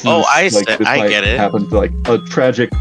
this Oh, is like this I might get it. happen to like a tragic.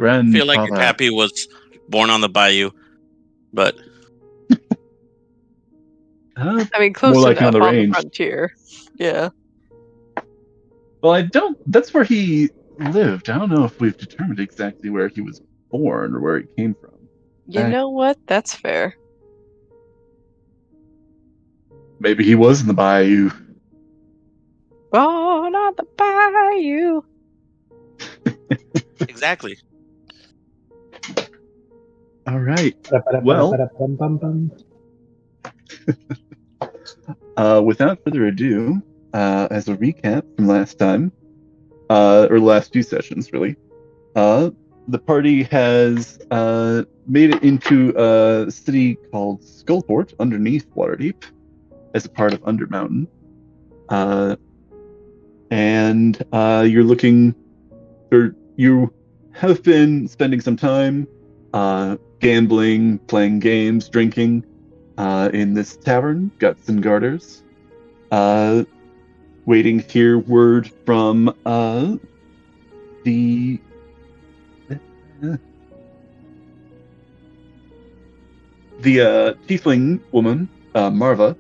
I feel like Grandfather. Pappy was born on the bayou, but I mean, close more like enough on the on the range. frontier. Yeah. Well, that's where he lived. I don't know if we've determined exactly where he was born or where he came from. You know what? That's fair. Maybe he was in the bayou. Born on the bayou. exactly. All right. Well, without further ado, as a recap from last time, or last few sessions, really, the party has made it into a city called Skullport underneath Waterdeep as a part of Undermountain. And you're looking, or you have been spending some time gambling, playing games, drinking in this tavern, Guts and Garters. Waiting to hear word from the tiefling woman, Marva,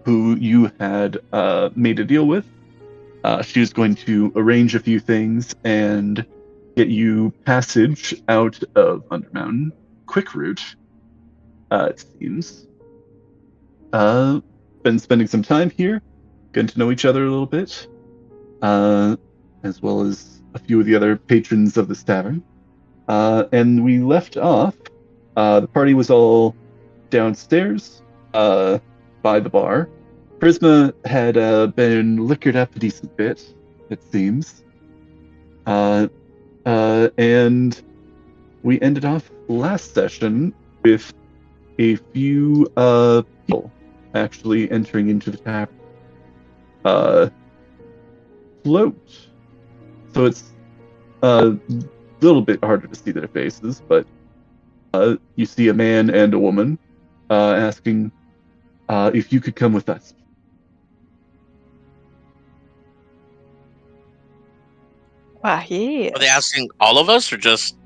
who you had made a deal with. She was going to arrange a few things and get you passage out of Undermountain. Quick route, it seems. Been spending some time here, getting to know each other a little bit, as well as a few of the other patrons of this tavern. And we left off, the party was all downstairs by the bar. Prisma had been liquored up a decent bit, it seems. And we ended off last session with a few people actually entering into the tavern. Float. So it's a little bit harder to see their faces, but you see a man and a woman asking if you could come with us. Wow, yeah. Are they asking all of us or just?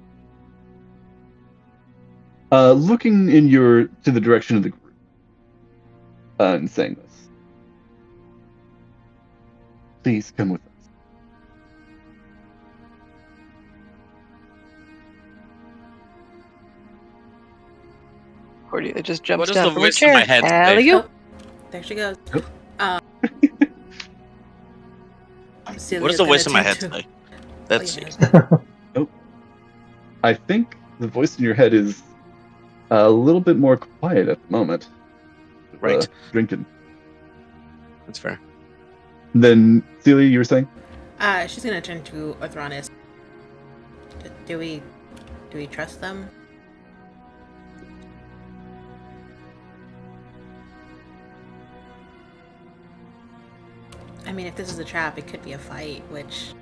Looking to the direction of the group and saying this. Please come with us. Cordelia just jumps What is down the from her voice in chair. my head say? Alley-oop. There she goes. What does the voice in my head say? That's I think the voice in your head is a little bit more quiet at the moment. Right. Drinking. That's fair. Then, Celia, you were saying? She's gonna turn to Orthronis. Do we trust them? I mean, if this is a trap, it could be a fight, which...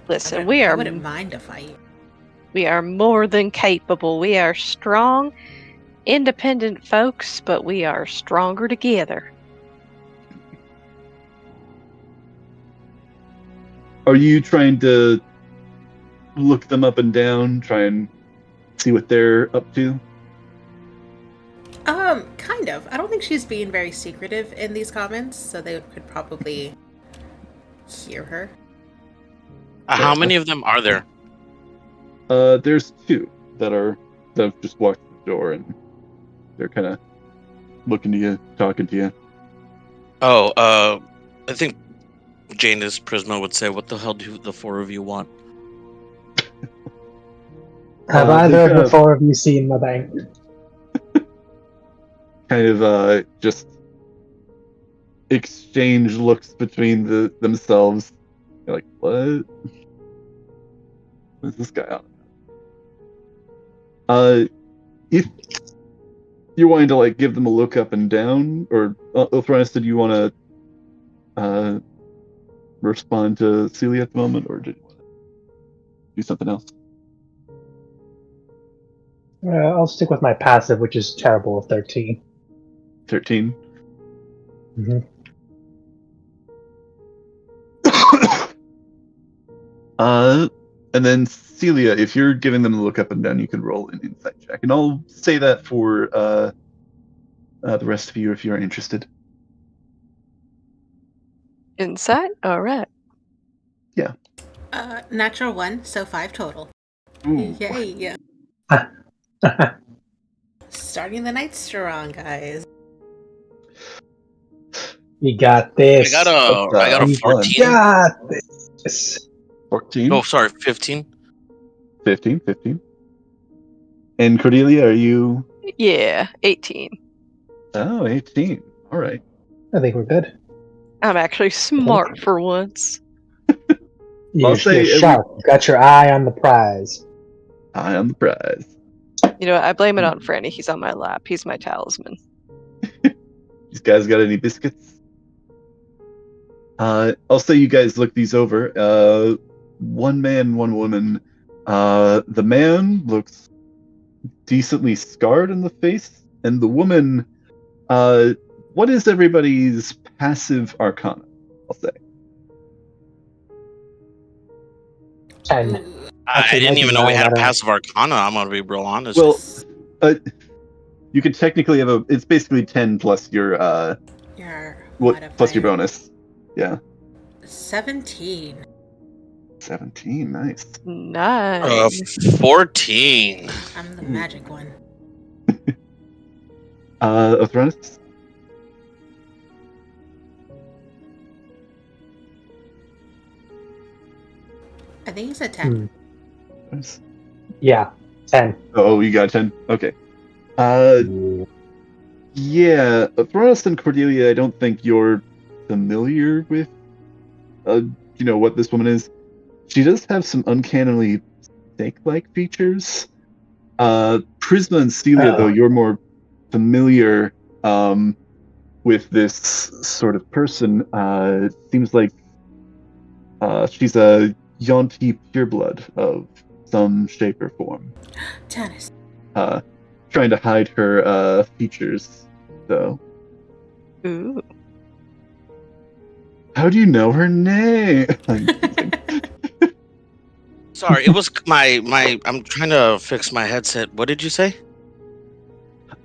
Listen, I wouldn't mind a fight. We are more than capable. We are strong, independent folks, but we are stronger together. Are you trying to look them up and down, try and see what they're up to? Kind of. I don't think she's being very secretive in these comments, so they could probably hear her. How many of them are there? There's two that have just walked through the door, and they're kind of looking to you, talking to you. Oh, I think Janus Prisma would say, "What the hell do the four of you want?" Have either of the four of you seen my bank? Kind of just exchange looks between themselves. You're like, what? What's this guy on? If you're wanting to like give them a look up and down, or Othranus, did you want to respond to Celia at the moment, or did you want to do something else? I'll stick with my passive, which is terrible of 13. 13. Mm-hmm. And then Celia, if you're giving them the look up and down, you can roll an insight check. And I'll say that for the rest of you if you're interested. Insight? Alright. Natural 1, so 5 total. Ooh. Yay! Starting the night strong, guys. You got this. I got a 14. Got this. 14. Oh, sorry, 15. 15. And Cordelia, are you? Yeah, 18. Oh, 18. All right. I think we're good. I'm actually smart for once. You're say sharp. You got your eye on the prize. Eye on the prize. You know what? I blame it on Franny. He's on my lap. He's my talisman. These guys got any biscuits? I'll say you guys look these over. One man, one woman. The man looks decently scarred in the face, and the woman, what is everybody's passive arcana? I'll say. 10. I Actually, didn't might even be know we nine had a out of- passive arcana. I'm gonna be real honest. Well, you could technically have it's basically 10 plus your Your plus your modifier. bonus. Yeah. 17. 17, nice. Nice. 14. I'm the magic one. Athronis? I think it's a 10. Nice. Yeah, 10. Oh, you got 10? Okay. Yeah, Athronis and Cordelia, I don't think you're familiar with, what this woman is. She does have some uncannily snake-like features. Prisma and Celia, though, you're more familiar with this sort of person. It seems like she's a Yonti pureblood of some shape or form. Tennis. Trying to hide her features, though. Ooh. How do you know her name? Sorry, it was my. I'm trying to fix my headset. What did you say?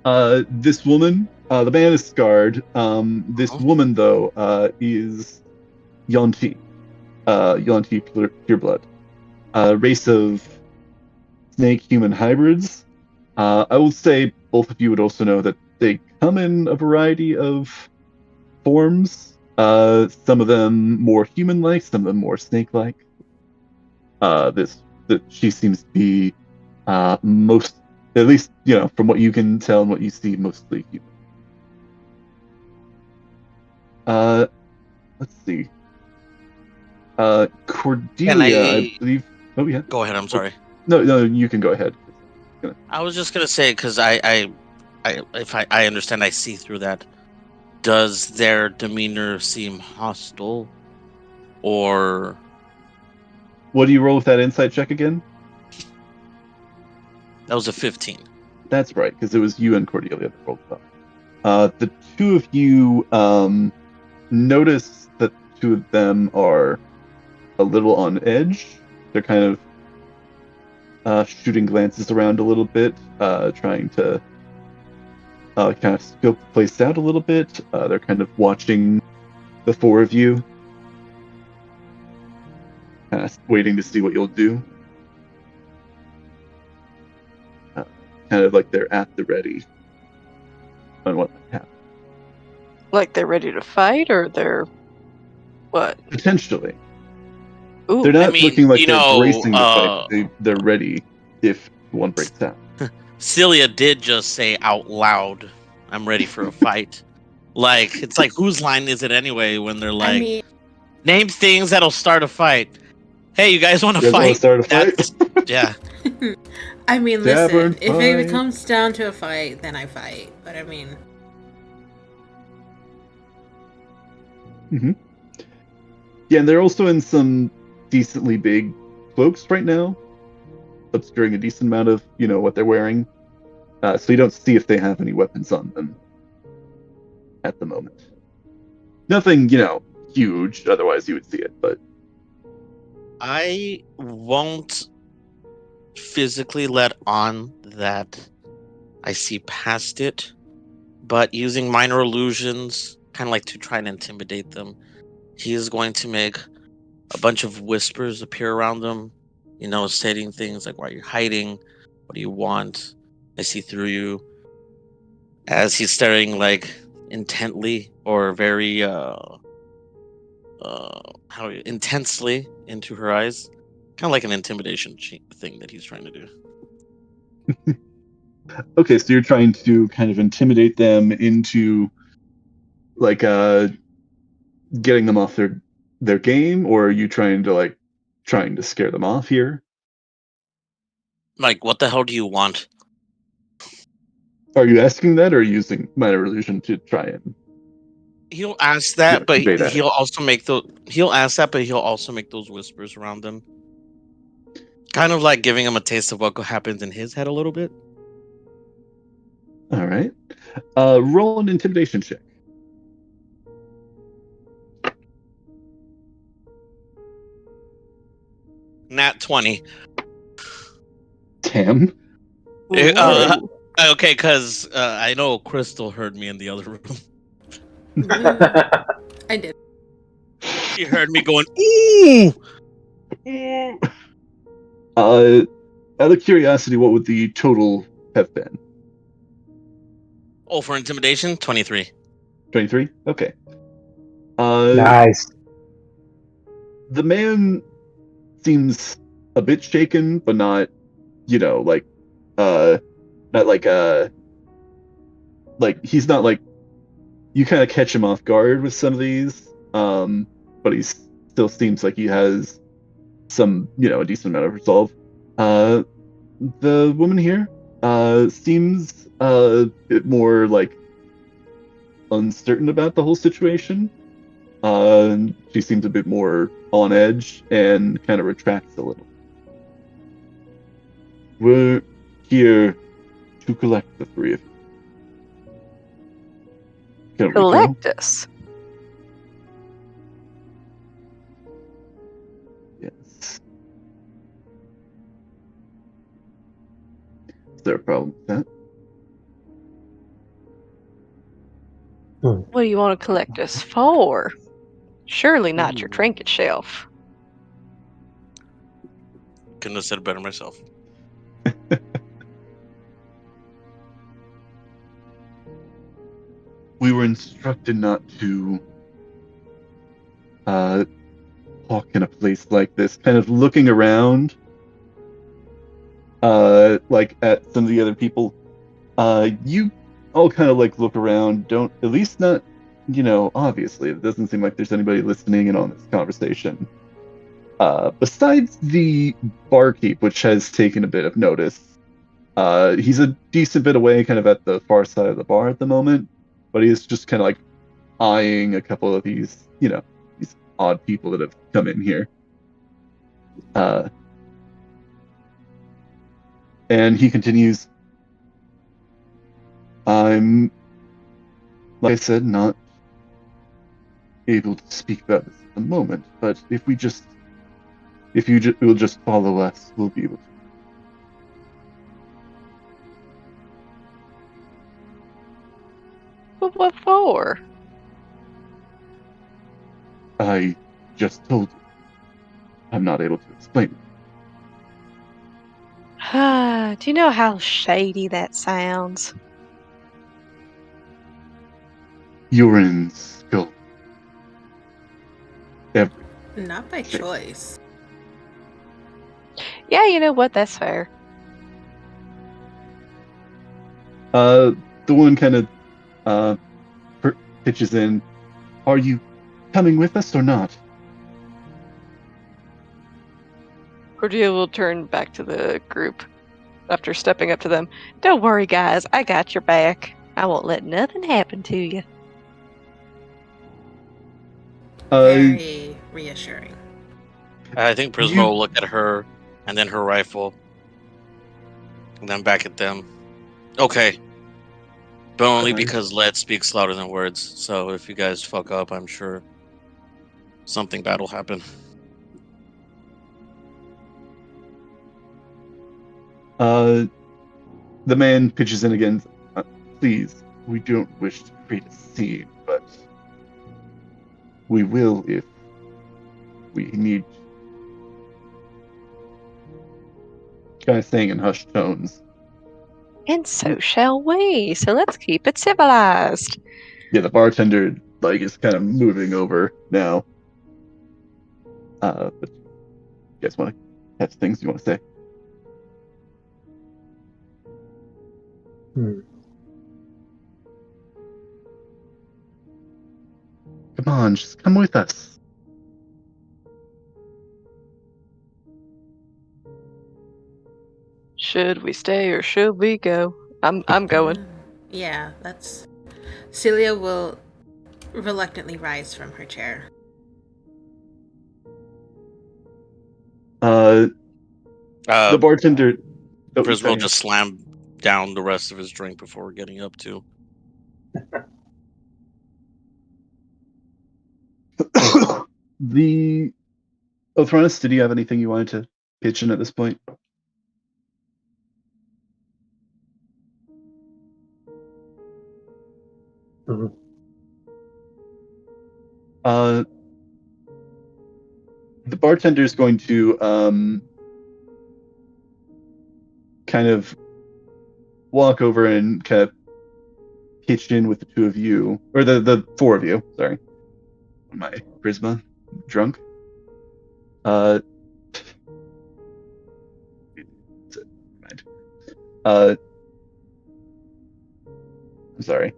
This woman, the man is scarred. This woman, though, is Yonti. Yonti pureblood. Race of snake-human hybrids. I will say both of you would also know that they come in a variety of forms. Some of them more human-like, some of them more snake-like. She seems to be most, at least from what you can tell and what you see, mostly human. Let's see. Cordelia, I believe. Oh yeah. Go ahead. I'm sorry. No, you can go ahead. I was just gonna say because if I understand, I see through that. Does their demeanor seem hostile, or? What do you roll with that insight check again? That was a 15. That's right, because it was you and Cordelia that rolled up. The two of you notice that two of them are a little on edge. They're kind of shooting glances around a little bit, trying to kind of scope the place out a little bit. They're kind of watching the four of you, waiting to see what you'll do. Kind of like they're at the ready on what might happen. Like they're ready to fight, or they're what? Potentially. Ooh. They're not looking like they're know, bracing the fight. They're ready if one breaks out. Celia did just say out loud, "I'm ready for a fight." Like it's like whose line is it anyway when they're like, name things that'll start a fight. Hey, you guys want to fight? Start a fight? Yeah. I mean, Tavern listen, if it fight. comes down to a fight, then I fight. But I mean, Yeah, and they're also in some decently big cloaks right now, obscuring a decent amount of, what they're wearing. So you don't see if they have any weapons on them at the moment. Nothing, huge, otherwise you would see it, but I won't physically let on that I see past it, but using minor illusions, kind of like to try and intimidate them, he is going to make a bunch of whispers appear around them, stating things like, "Why are you hiding? What do you want? I see through you." As he's staring like intently or very how intensely into her eyes, kind of like an intimidation thing that he's trying to do. Okay, so you're trying to kind of intimidate them into like getting them off their game, or are you trying to scare them off here? Like, what the hell do you want? Are you asking that, or using minor illusion to try and He'll ask that, but convey that? he'll also make those. He'll ask that, but he'll also make those whispers around them, kind of like giving him a taste of what happens in his head a little bit. All right. Roll an intimidation check. Nat 20. Damn. Okay, because I know Crystal heard me in the other room. I did. She heard me going, "Ooh!" Out of curiosity, what would the total have been? Oh, for intimidation, 23. 23? Okay. Nice. The man seems a bit shaken, but not, not like he's not like, you kind of catch him off guard with some of these, but he still seems like he has some, a decent amount of resolve. The woman here seems a bit more like uncertain about the whole situation. She seems a bit more on edge and kind of retracts a little. We're here to collect the three of you. Can we go? Collect us. Yes. Is there a problem with that? What do you want to collect us for? Surely not your trinket shelf. Couldn't have said it better myself. We were instructed not to talk in a place like this, kind of looking around like at some of the other people. You all kind of like look around, don't, at least not, obviously it doesn't seem like there's anybody listening in on this conversation. Besides the barkeep, which has taken a bit of notice. He's a decent bit away, kind of at the far side of the bar at the moment, but he is just kind of like eyeing a couple of these, these odd people that have come in here. And he continues, I'm, like I said, not able to speak about this at the moment, but if you will just follow us, we'll be able to. But what for? I just told you. I'm not able to explain it. Do you know how shady that sounds? Urine spill. Not by choice. Yeah, you know what? That's fair. The one kind of pitches in. Are you coming with us or not? Cordelia will turn back to the group after stepping up to them. Don't worry, guys. I got your back. I won't let nothing happen to you. Very reassuring. I think Prisma will look at her and then her rifle and then back at them. Okay. But only because lead speaks louder than words. So if you guys fuck up, I'm sure something bad will happen. The man pitches in again. Please, we don't wish to create a scene, but we will if we need. Kind of saying in hushed tones. And so shall we. So let's keep it civilized. Yeah, the bartender is kind of moving over now. But you guys want to have things you want to say? Come on, just come with us. Should we stay or should we go? I'm going. Yeah, that's. Celia will reluctantly rise from her chair. The bartender. Prism will just slam down the rest of his drink before getting up too. The Othronus, did you have anything you wanted to pitch in at this point? Mm-hmm. The bartender is going to kind of walk over and kind of pitch in with the two of you, or the four of you. Sorry, my Prisma drunk. I'm sorry.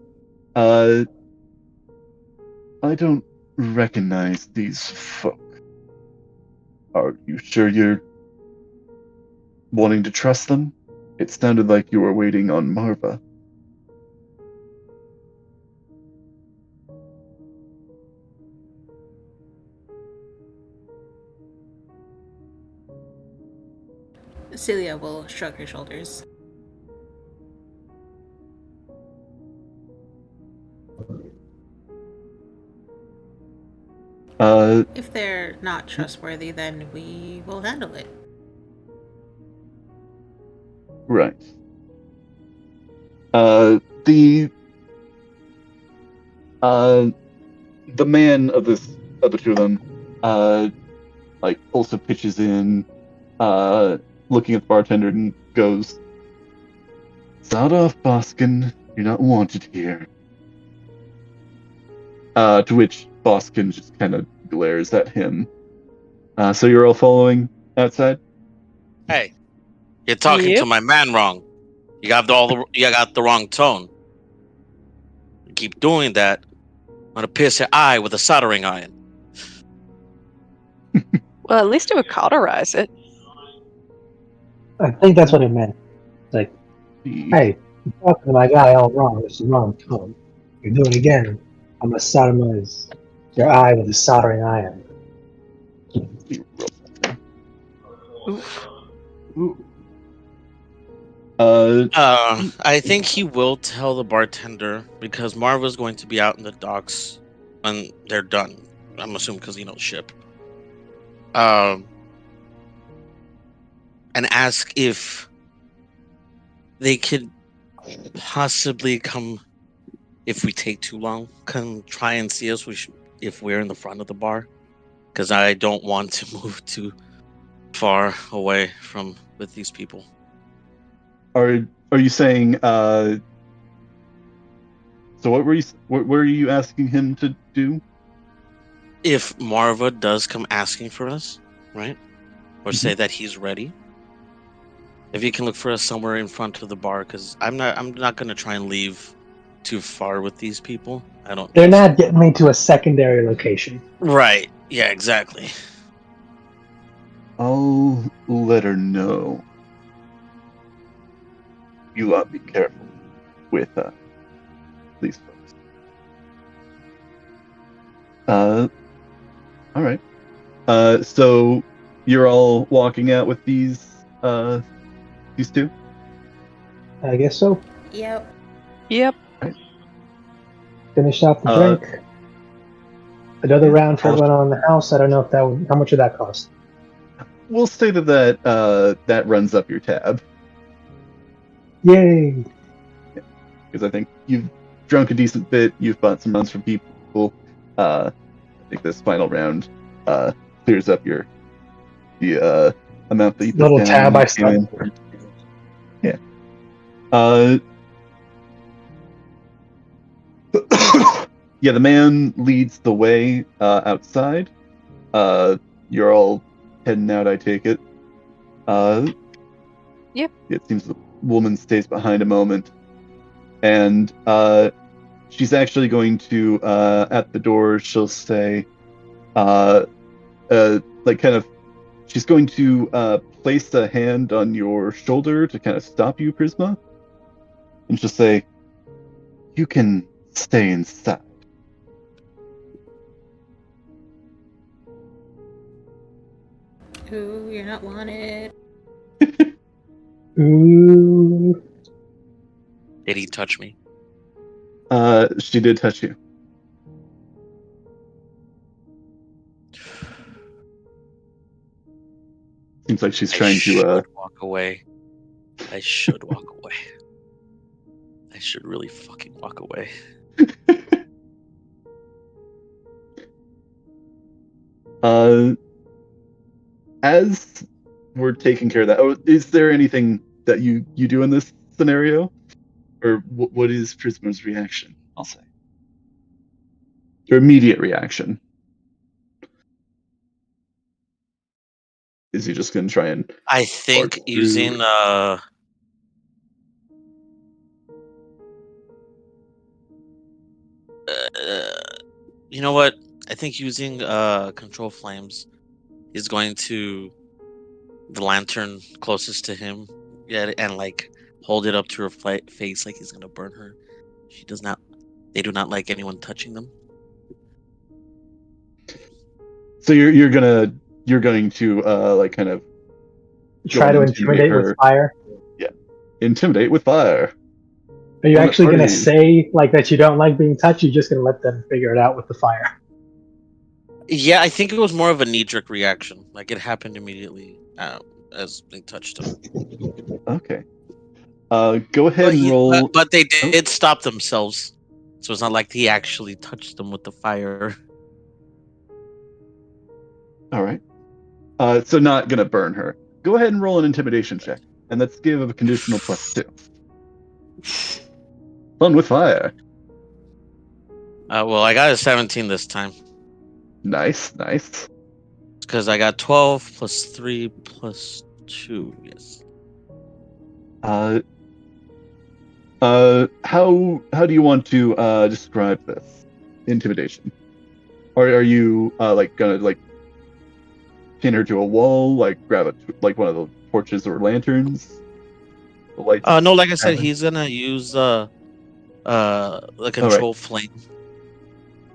I don't recognize these folk. Are you sure you're wanting to trust them? It sounded like you were waiting on Marva. Celia will shrug her shoulders. If they're not trustworthy, then we will handle it. Right. The man of the two of them, also pitches in, looking at the bartender and goes, "Sod off, Boskin. You're not wanted here." To which Boskin just kind of glares at him. So you're all following outside? Hey, you're talking to my man wrong. You got the wrong tone. You keep doing that, I'm gonna pierce your eye with a soldering iron. Well, at least it would cauterize it. I think that's what it meant. Like, hey, you're talking to my guy all wrong. It's the wrong tone. You're doing it again. I'm gonna sodomize your eye with a soldering iron. Oof. Ooh. I think he will tell the bartender because Marva's going to be out in the docks when they're done. I'm assuming because he knows ship. And ask if they could possibly come, if we take too long, come try and see us if we're in the front of the bar. Because I don't want to move too far away with these people. Are you saying? So what were you asking him to do? If Marva does come asking for us, right, or say that he's ready, if he can look for us somewhere in front of the bar, because I'm not gonna try and leave too far with these people. They're not getting me to a secondary location. Right? Yeah, exactly. I'll let her know. You lot be careful with these folks. All right. So you're all walking out with these two? I guess so. Yep. Right. Finish off the drink. Another round for everyone on the house. I don't know how much would that cost? We'll say that runs up your tab. Yay! Because I think you've drunk a decent bit. You've bought some runs from people. I think this final round clears up the amount that you put Little down. tab I started. Yeah. Yeah, the man leads the way outside. You're all heading out, I take it. Yep. It seems the woman stays behind a moment. And she's actually going to, at the door, she'll say, she's going to place a hand on your shoulder to kind of stop you, Prisma. And she'll say, "You can stay inside." Ooh, you're not wanted. Ooh. Did he touch me? She did touch you. Seems like she's trying to walk away. I should walk away. I should really fucking walk away. As we're taking care of that, is there anything that you do in this scenario? Or what is Prisma's reaction, I'll say? Your immediate reaction. Is he just going to try and... I think using... you know what? I think using control flames is going to the lantern closest to him, and like hold it up to her face like he's gonna burn her. They do not like anyone touching them. So you're going to like kind of try to intimidate with fire. Yeah, intimidate with fire. Are you actually going to say like that you don't like being touched? You're just going to let them figure it out with the fire? Yeah, I think it was more of a knee-jerk reaction. Like it happened immediately as they touched him. Okay. Go ahead and roll. But they did stop themselves, so it's not like he actually touched them with the fire. All right. So not gonna burn her. Go ahead and roll an intimidation check, and let's give a conditional +2. Fun with fire. Well, I got a 17 this time. Nice. Because I got 12 plus 3 plus 2. Yes. How do you want to describe this intimidation? Or are you like gonna like pin her to a wall, like grab like one of the torches or lanterns? The lights. No, like I said, he's gonna use the control flame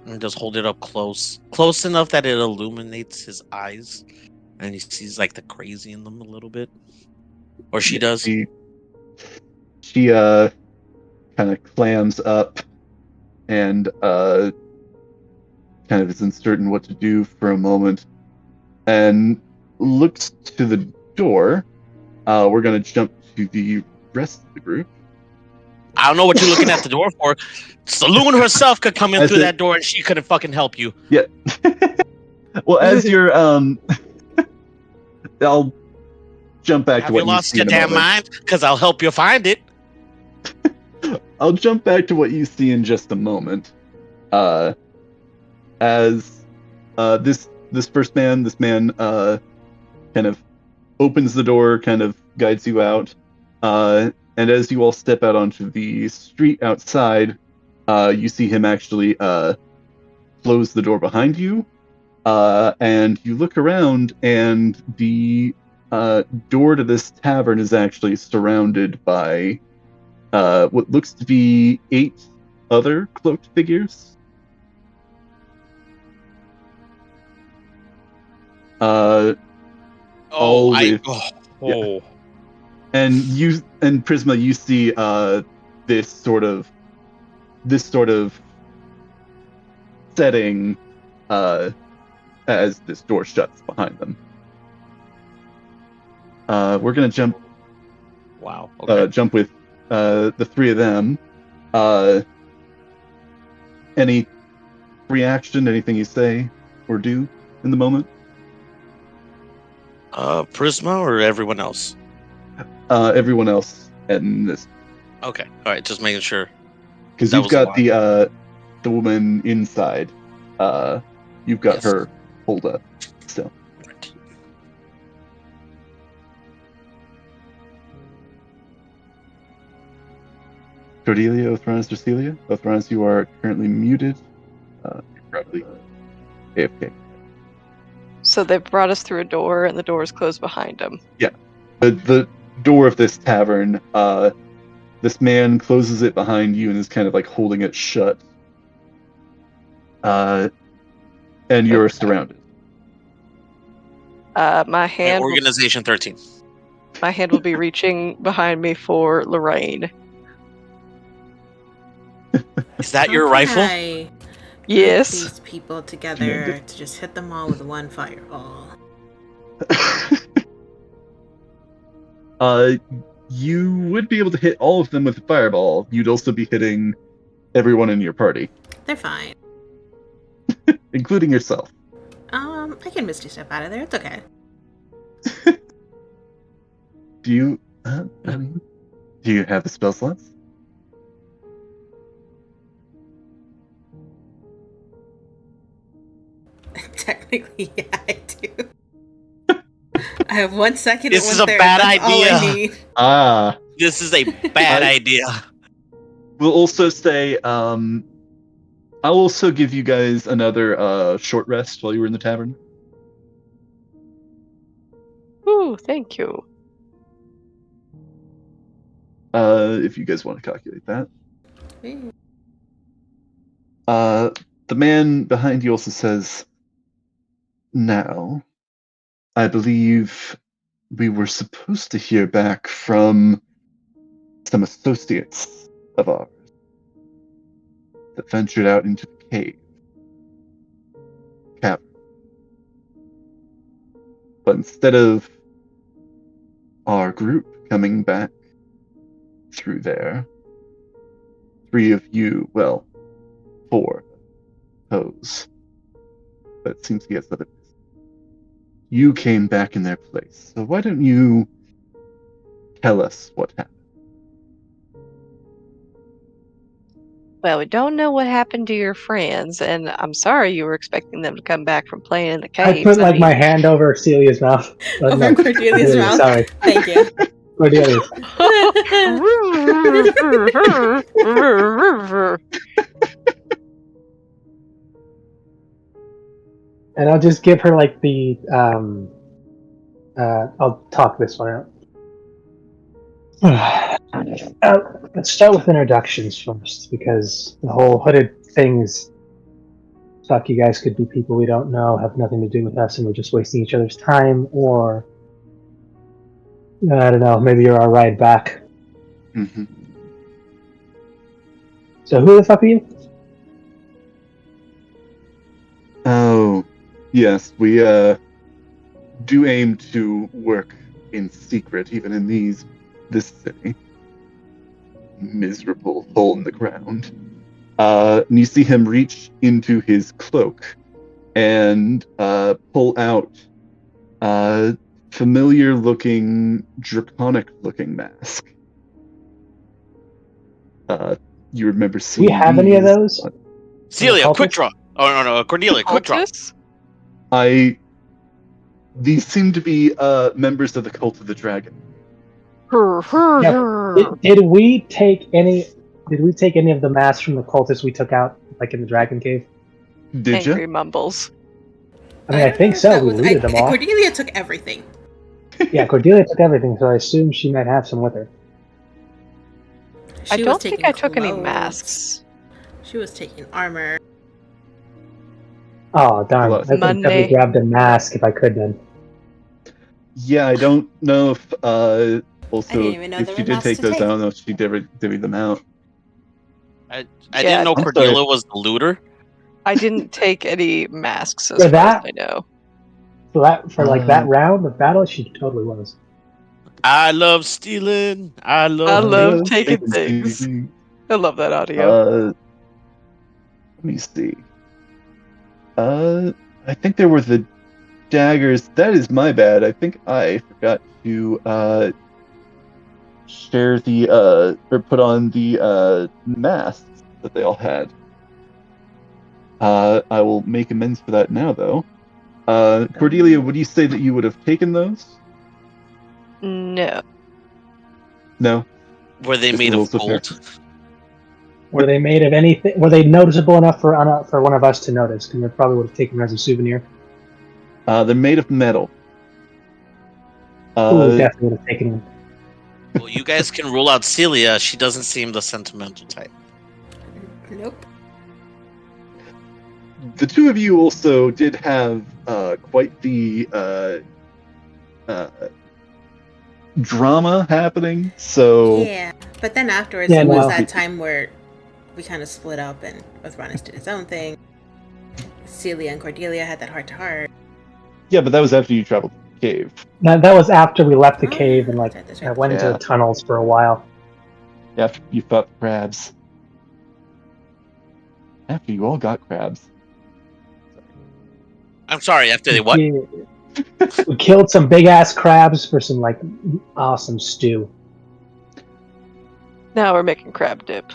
and just hold it up close enough that it illuminates his eyes, and he sees like the crazy in them a little bit, or she does. She kind of clams up and kind of is uncertain what to do for a moment, and looks to the door. We're gonna jump to the rest of the group. I don't know what you're looking at the door for. Saloon herself could come in through that door and she couldn't fucking help you. Yeah. Well, as you're I'll jump back to what you see. Have you lost your damn mind? Because I'll help you find it. I'll jump back to what you see in just a moment. As this first man, kind of opens the door, kind of guides you out. And as you all step out onto the street outside, you see him actually close the door behind you. And you look around, and the door to this tavern is actually surrounded by what looks to be 8 other cloaked figures. Yeah. And you and Prisma, you see this sort of setting as this door shuts behind them. We're gonna jump. Wow. Okay. Jump with the three of them. Any reaction, anything you say or do in the moment? Prisma or everyone else? Everyone else and this. Okay, all right, just making sure. Because That you've was a got lot. the woman inside. You've got Yes. her pulled up. So Right. Cordelia, Othranus, Drasilia. Othranus, you are currently muted. You're probably AFK. So they brought us through a door, and the door is closed behind them. The door of this tavern, this man closes it behind you and is kind of like holding it shut. And you're surrounded. My hand, Organization 13. my hand will be reaching behind me for Lorraine. Is that your How can rifle? I group Yes. these people together to just hit them all with one fireball. You would be able to hit all of them with a fireball. You'd also be hitting everyone in your party, They're fine. including yourself. I can misty step out of there. It's okay. Do you? Do you have the spell slots? Technically, yeah, I do. I have 1 second. This and is one a third. bad That's all I idea. need. Ah. This is a bad I- idea. We'll also say, I'll also give you guys another short rest while you were in the tavern. Ooh, thank you. If you guys want to calculate that. The man behind you also says, now, I believe we were supposed to hear back from some associates of ours that ventured out into the cavern. But instead of our group coming back through there, 3 of you, well, 4, pose. But it seems to get other. You came back in their place. So why don't you tell us what happened? Well, we don't know what happened to your friends, and I'm sorry you were expecting them to come back from playing in the caves. I put like my hand over Celia's mouth. Over Cordelia's mouth? Sorry, Thank you. Cordelia's. And I'll just give her like the I'll talk this one out. Let's start with introductions first, because the whole hooded things suck. You guys could be people we don't know, have nothing to do with us, and we're just wasting each other's time, or I don't know, maybe you're our ride back. Mm-hmm. So who the fuck are you? Oh, yes, we do aim to work in secret, even in this city. Miserable hole in the ground. And you see him reach into his cloak and pull out a familiar-looking, draconic-looking mask. You remember Do seeing we have any of these- those? Celia, Cultists? quick draw. Oh, no, Cordelia, quick draw. Cultists? These seem to be members of the Cult of the Dragon. Did we take any? Did we take any of the masks from the cultists we took out, like in the Dragon Cave? Did you? Angry mumbles. I mean, I think so. We looted them all. Cordelia took everything. Yeah, Cordelia took everything, so I assume she might have some with her. I She was don't think taking I took any clothes. masks. She was taking armor. Oh darn! I Look. could have Monday. definitely grabbed a mask if I could then. Yeah, I don't know if also didn't even know if there she were did masks take to those. take. I don't know if she divvied them out. I Yeah, didn't know I'm Cordelia sorry. was the looter. I didn't take any masks as For far as that? I know. For that round of battle, she totally was. I love stealing. I I love love taking taking things. I love that audio. Let me see. I think there were the daggers. That is my bad. I think I forgot to share the or put on the masks that they all had. I will make amends for that now, though. Cordelia, would you say that you would have taken those? No. No. Were they Just made the of rules of gold? Were they made of anything? Were they noticeable enough for one of us to notice? Because we probably would have taken them as a souvenir. They're made of metal. Ooh, definitely would have taken them. Well, you guys can rule out Celia. She doesn't seem the sentimental type. Nope. The two of you also did have quite the drama happening, so Yeah, but then afterwards Yeah, it was no. that time where we kind of split up and Othronus did his own thing. Celia and Cordelia had that heart-to-heart. yeah, but that was after you traveled to the cave. Now, that was after we left the Oh, cave and that's right. went into Yeah. the tunnels for a while. After you fought the crabs. After you all got crabs. I'm sorry. After they what? We killed some big ass crabs for some awesome stew. Now we're making crab dip.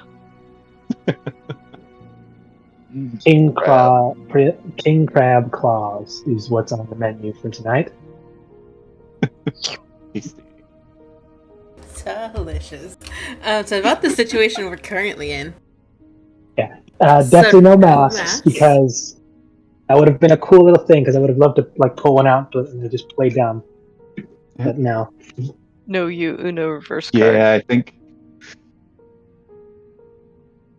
King crab claws is what's on the menu for tonight. Tasty. Delicious. So about the situation we're currently in. Definitely no masks, masks. because that would have been a cool little thing. Because I would have loved to pull one out and just play dumb. But no. No Uno reverse card. Yeah, I think.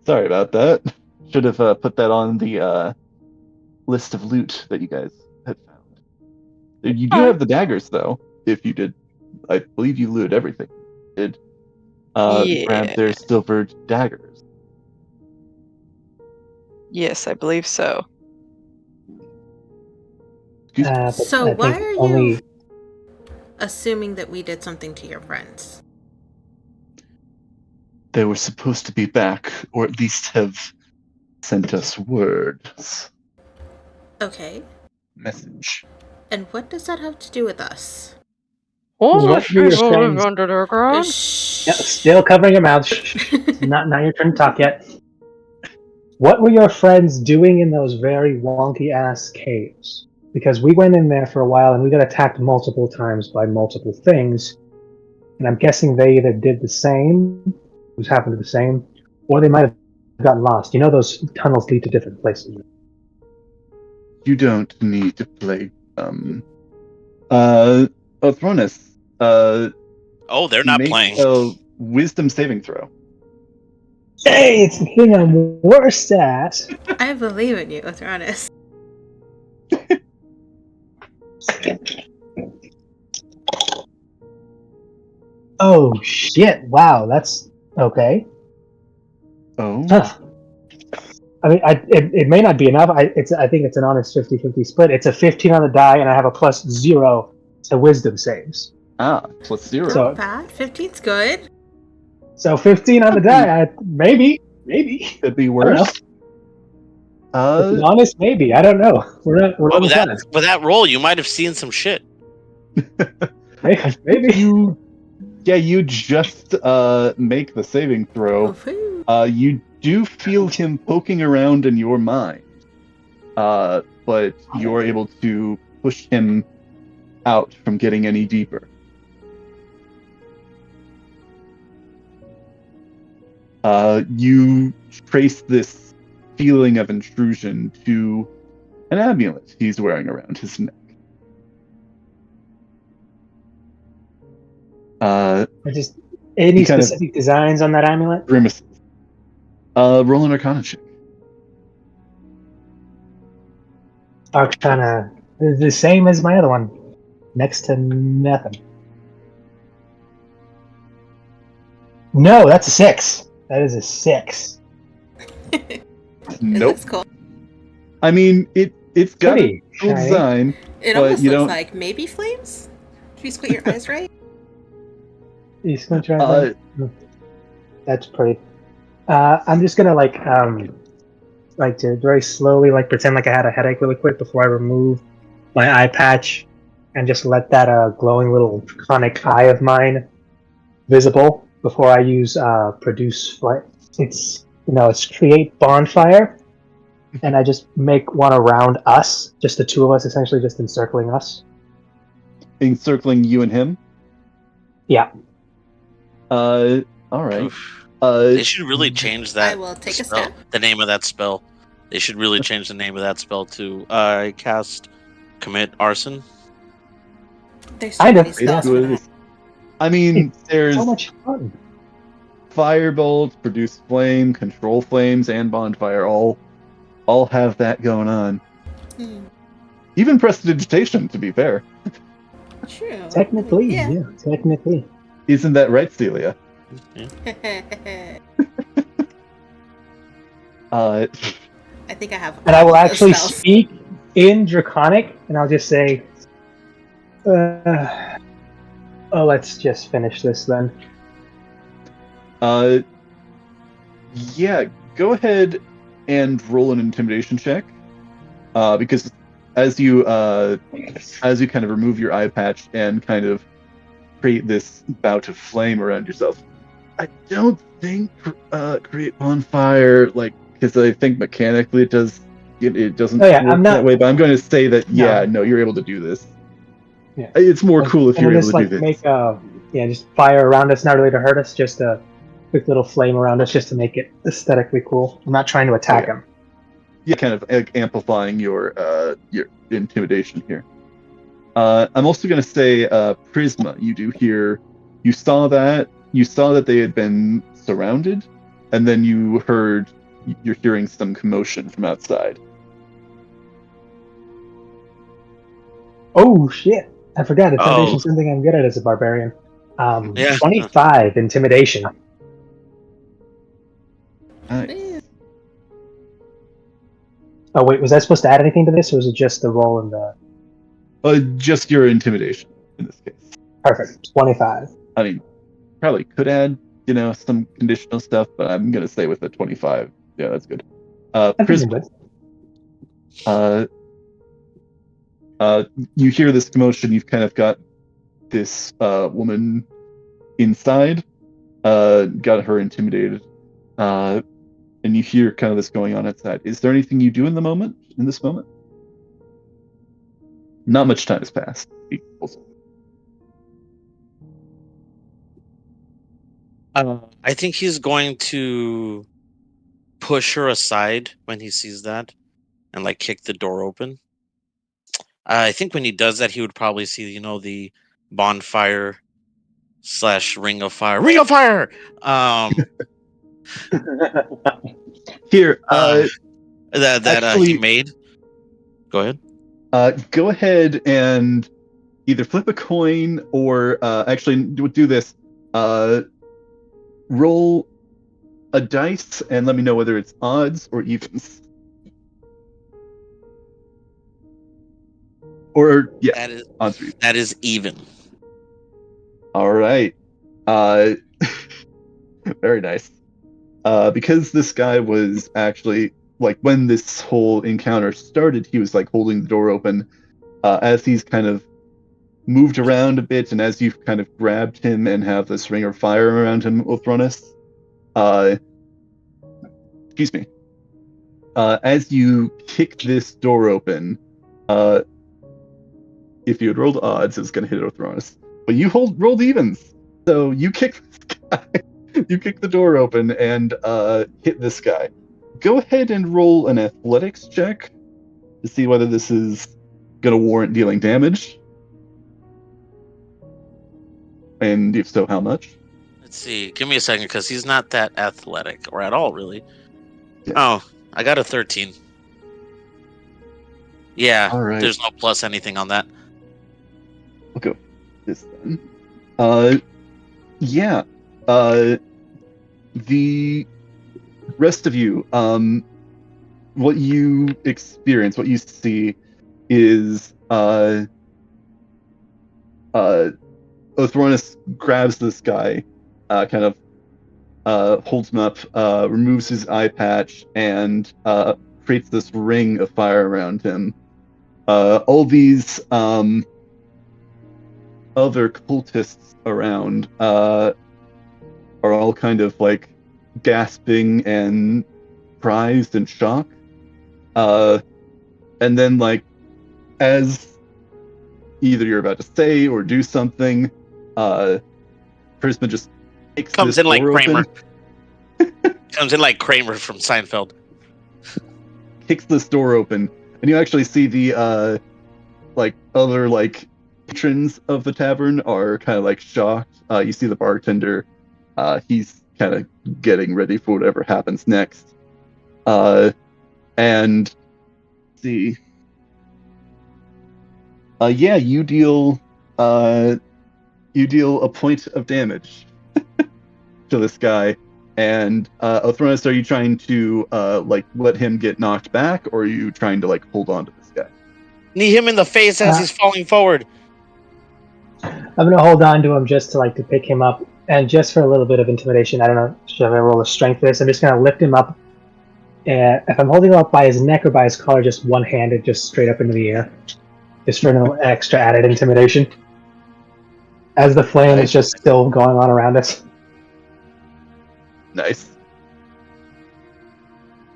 Sorry about that. Should have put that on the list of loot that you guys had found. You do have the daggers, though. If you did, I believe you looted everything. You did grab their silver daggers. Yes, I believe so. But So I why think are you only assuming that we did something to your friends? They were supposed to be back, or at least have sent us words. Okay. Message. And what does that have to do with us? All the What were your people live friends- under the ground. Shh. Yeah, still covering your mouth. Shh. Not your turn to talk yet. What were your friends doing in those very wonky ass caves? Because we went in there for a while and we got attacked multiple times by multiple things. And I'm guessing they either did the same, was happened to the same, or they might have gotten lost. You know those tunnels lead to different places. You don't need to play Othronus, Oh, they're not make playing. a wisdom saving throw. Hey, it's the thing I'm worst at. I believe in you, Othronus. Oh shit! Wow, that's okay. Oh. Huh. I mean, it may not be enough. I think it's an honest 50-50 split. It's a 15 on the die, and I have a +0 to wisdom saves. +0. So- Not bad. 15's good. So 15 on the die. Maybe. Could be I don't worse. It's an honest, maybe. I don't know. We're Well, on with the that roll, you might have seen some shit. Maybe. you just make the saving throw. Woohoo. You do feel him poking around in your mind, but you're able to push him out from getting any deeper. You trace this feeling of intrusion to an amulet he's wearing around his neck. Just any kind of- specific designs on that amulet? Grimaces. Roll an Arcana check. Arcana. The same as my other one. Next to nothing. No, that's a 6. That is a 6. Nope. That's cool. I mean, it's got Pretty a cool shiny. design. It But almost you looks don't- like maybe flames. If you squint your eyes right. You squint your eyes. That's pretty. I'm just gonna to very slowly pretend like I had a headache really quick before I remove my eye patch and just let that glowing little draconic eye of mine visible before I use produce flame. It's create bonfire, and I just make one around us, just the two of us, essentially just encircling us. Encircling you and him? Yeah. All right. Oof. They should really change that. I will take spell, a step. the name of that spell. They should really change the name of that spell to cast commit arson. There's so many spells for that. I mean, there's so much fun. Firebolt, produce flame, control flames, and bonfire all have that going on. Even prestidigitation, to be fair. True. Technically, yeah. Technically. Isn't that right, Celia? I think I have. And I will actually speak in Draconic, and I'll just say, let's just finish this then. Yeah, go ahead and roll an intimidation check. Because as you kind of remove your eye patch and kind of create this bout of flame around yourself, I don't think create bonfire, because I think mechanically it doesn't work that way, but I'm going to say that you're able to do this. Yeah. It's more cool if you're able to do this. Make just fire around us, not really to hurt us, just a quick little flame around us just to make it aesthetically cool. I'm not trying to attack him. Yeah, kind of amplifying your intimidation here. I'm also going to say, Prisma, you saw that they had been surrounded, and then you're hearing some commotion from outside. Oh shit! I forgot intimidation is something I'm good at as a barbarian. 25 intimidation. Nice. Oh wait, was I supposed to add anything to this, or was it just the roll and the? Just your intimidation in this case. Perfect. 25. I mean, probably could add, some conditional stuff, but I'm gonna stay with the 25. Yeah, that's good. Prisma. You hear this commotion. You've kind of got this woman inside, got her intimidated, and you hear kind of this going on outside. Is there anything you do in this moment? Not much time has passed. I think he's going to push her aside when he sees that and kick the door open. I think when he does that, he would probably see, the bonfire / ring of fire. Ring of fire! Here, he made. Go ahead. Go ahead and either flip a coin or actually do this. Roll a dice and let me know whether it's odds or evens. Or that is even. All right. Very nice. Because this guy was actually when this whole encounter started, he was holding the door open. As he's kind of moved around a bit, and as you've kind of grabbed him and have this ring of fire around him, Othronus, excuse me. As you kick this door open, if you had rolled odds, it was going to hit Othronus. But you rolled evens, so you kick this guy. You kick the door open and hit this guy. Go ahead and roll an athletics check to see whether this is going to warrant dealing damage. And if so, how much? Let's see. Give me a second, because he's not that athletic, or at all, really. Yeah. Oh, I got a 13. Yeah, all right. There's no plus anything on that. We'll go this then. Yeah. The rest of you, what you experience, what you see is Othronus grabs this guy, kind of holds him up, removes his eye patch, and creates this ring of fire around him. All these other cultists around are all kind of like gasping and surprised and shocked. And then, like, as either you're about to say or do something, Prisma just comes in like Kramer. Comes in like Kramer from Seinfeld. Kicks this door open, and you actually see the like other like patrons of the tavern are kind of like shocked. You see the bartender; he's kind of getting ready for whatever happens next. And see, yeah, you deal a point of damage to this guy. And Othronus, are you trying to like let him get knocked back, or are you trying to like hold on to this guy? Knee him in the face as he's falling forward. I'm gonna hold on to him just to pick him up, and just for a little bit of intimidation. I don't know, should I roll a strength for this? I'm just gonna lift him up. And if I'm holding him up by his neck or by his collar, just one-handed, just straight up into the air, just for a little extra added intimidation. As the flame is just still going on around us. Nice.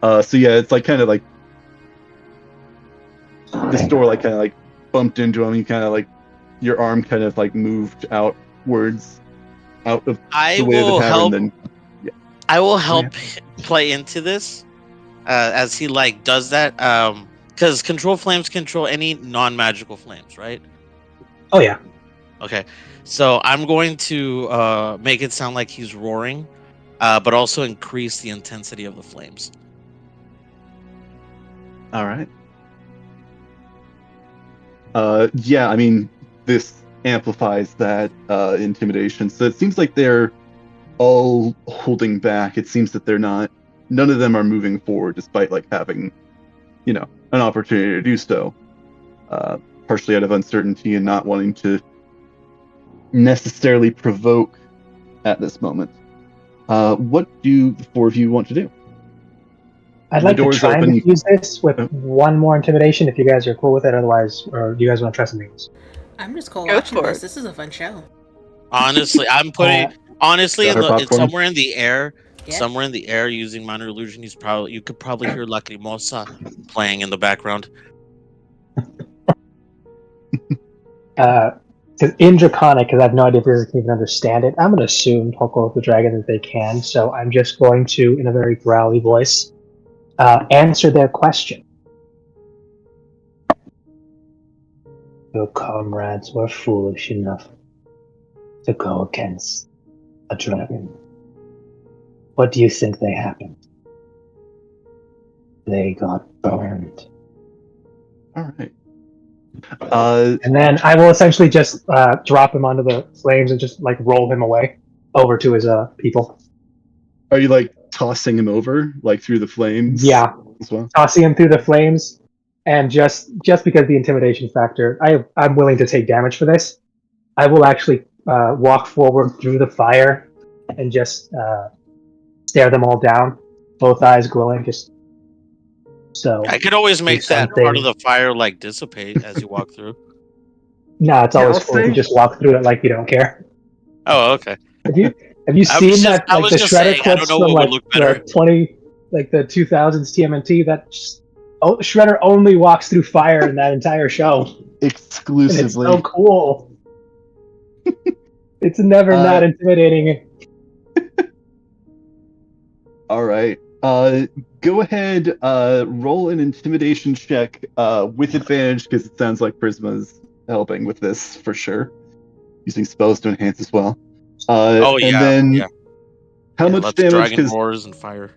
So yeah, it's like kind of like this door like kind of like bumped into him. You kind of like your arm kind of like moved outwards out of the way of the tavern. Then yeah. I will help play into this as he like does that. Because control flames control any non-magical flames, right? Oh yeah. Okay, so I'm going to make it sound like he's roaring. But also increase the intensity of the flames. All right. Yeah, I mean, this amplifies that intimidation. So it seems like they're all holding back. It seems that none of them are moving forward, despite like having, an opportunity to do so. Partially out of uncertainty and not wanting to necessarily provoke at this moment. What do the four of you want to do? I'd like to try and use this with one more intimidation if you guys are cool with it. Otherwise, or do you guys want to try something else? I'm just cool watching this. This is a fun show. Honestly, I'm putting it's somewhere in the air. Yeah. Somewhere in the air using minor illusion. You could probably hear Lacrimosa playing in the background. Because in Draconic, because I have no idea if you can even understand it, I'm going to assume Hoko with the Dragon that they can, so I'm just going to, in a very growly voice, answer their question. Your comrades were foolish enough to go against a dragon. What do you think they happened? They got burned. All right. And then I will essentially just drop him onto the flames and just like roll him away over to his people. Are you like tossing him over like through the flames? Yeah, as well? Tossing him through the flames, and just because the intimidation factor, I'm willing to take damage for this. I will actually walk forward through the fire and just stare them all down, both eyes glowing, just. So I could always make that part of the fire like dissipate as you walk through. No, it's always cool. You just walk through it like you don't care. Oh, okay. Have you seen that like the Shredder clips from like the 2000s TMNT? That Shredder only walks through fire in that entire show. Exclusively. And it's so cool. It's never not intimidating. All right. Go ahead, roll an intimidation check with advantage, because it sounds like Prisma's helping with this for sure. Using spells to enhance as well. And then how much damage? Dragon roars and fire.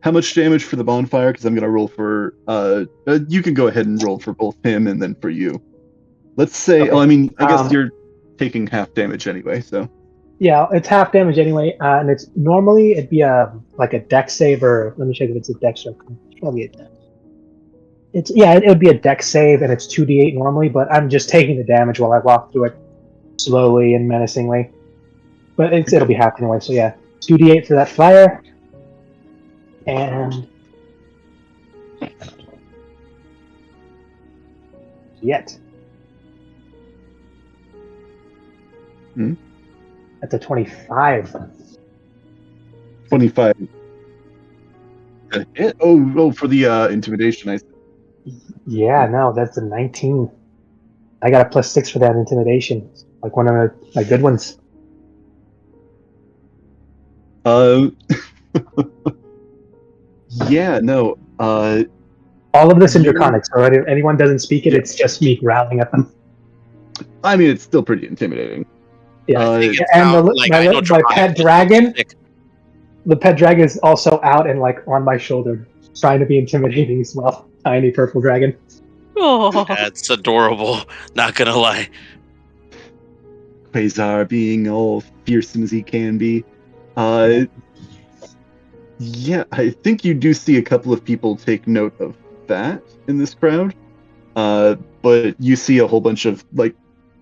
How much damage for the bonfire? Because I'm going to roll for... you can go ahead and roll for both him and then for you. Let's say... Okay. Oh, I mean, I guess you're taking half damage anyway, so... Yeah, it's half damage anyway, and it's normally it'd be like a dex save, or let me check if it's a dex or it's probably a dex. It would be a dex save, and it's 2d8 normally, but I'm just taking the damage while I walk through it. slowly and menacingly. But it'll be half anyway, so yeah. 2d8 for that fire. And... Yet. That's a 25. 25. Oh, for the intimidation, I said. Yeah, no, that's a 19. I got a +6 for that intimidation. Like one of my good ones. Yeah, no. All of this in Draconic, so if anyone doesn't speak it, it's just me growling at them. I mean, it's still pretty intimidating. Yeah, and my pet dragon, the pet dragon is also out and like on my shoulder, trying to be intimidating as well. Tiny purple dragon. Oh, That's adorable. Not gonna lie. Quasar being all fearsome as he can be. Yeah, I think you do see a couple of people take note of that in this crowd. But you see a whole bunch of, like,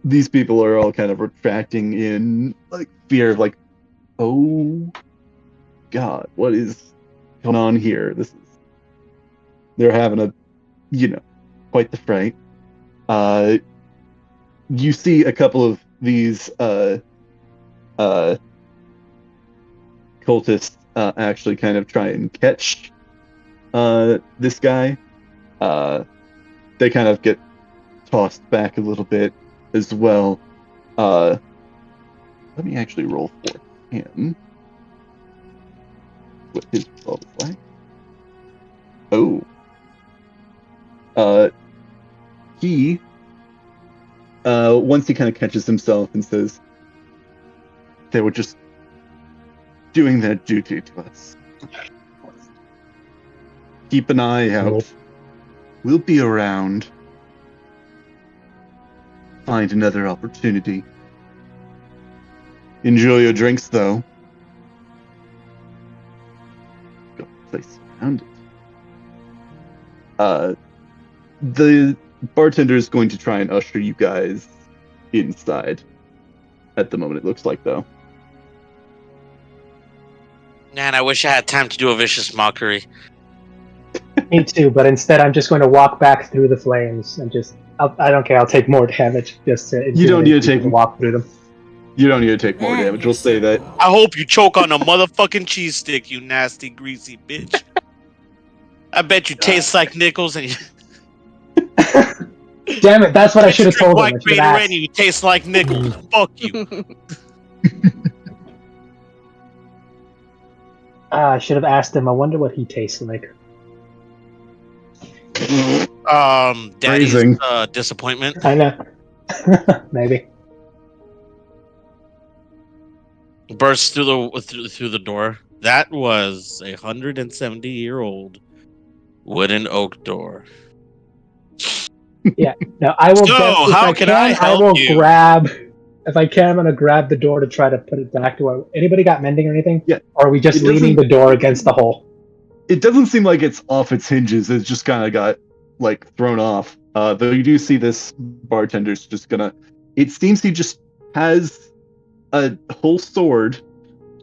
these people are all kind of retracting in, like, fear of, like, oh, God, what is going on here? They're having a, quite the fright. You see a couple of these, cultists actually kind of try and catch this guy. They kind of get tossed back a little bit as well. Let me actually roll for him. What his result is like. Oh. He once he kind of catches himself and says, they were just doing their duty to us. Keep an eye out. We'll be around. Find another opportunity. Enjoy your drinks, though. Got the place around it. The bartender is going to try and usher you guys inside. At the moment, it looks like, though. Man, I wish I had time to do a vicious mockery. Me too, but instead I'm just going to walk back through the flames and I don't care, I'll take more damage just to... You don't need to walk through them. You don't need to take more damage, we'll say that. I hope you choke on a motherfucking cheese stick, you nasty, greasy bitch. I bet you taste like nickels and you... Damn it, that's what I should have told him. You taste like nickels. Fuck you. I should have asked him. I wonder what he tastes like. Daddy's disappointment. I know. Maybe. Bursts through the door. That was a 170-year-old wooden oak door. Yeah. Now I will. So, how can I help you? If I can, I'm going to grab the door to try to put it back to where... Anybody got mending or anything? Yeah. Or are we just leaning the door against the hole? It doesn't seem like it's off its hinges. It's just kind of got, like, thrown off. Though you do see this bartender's just gonna... It seems he just has a whole sword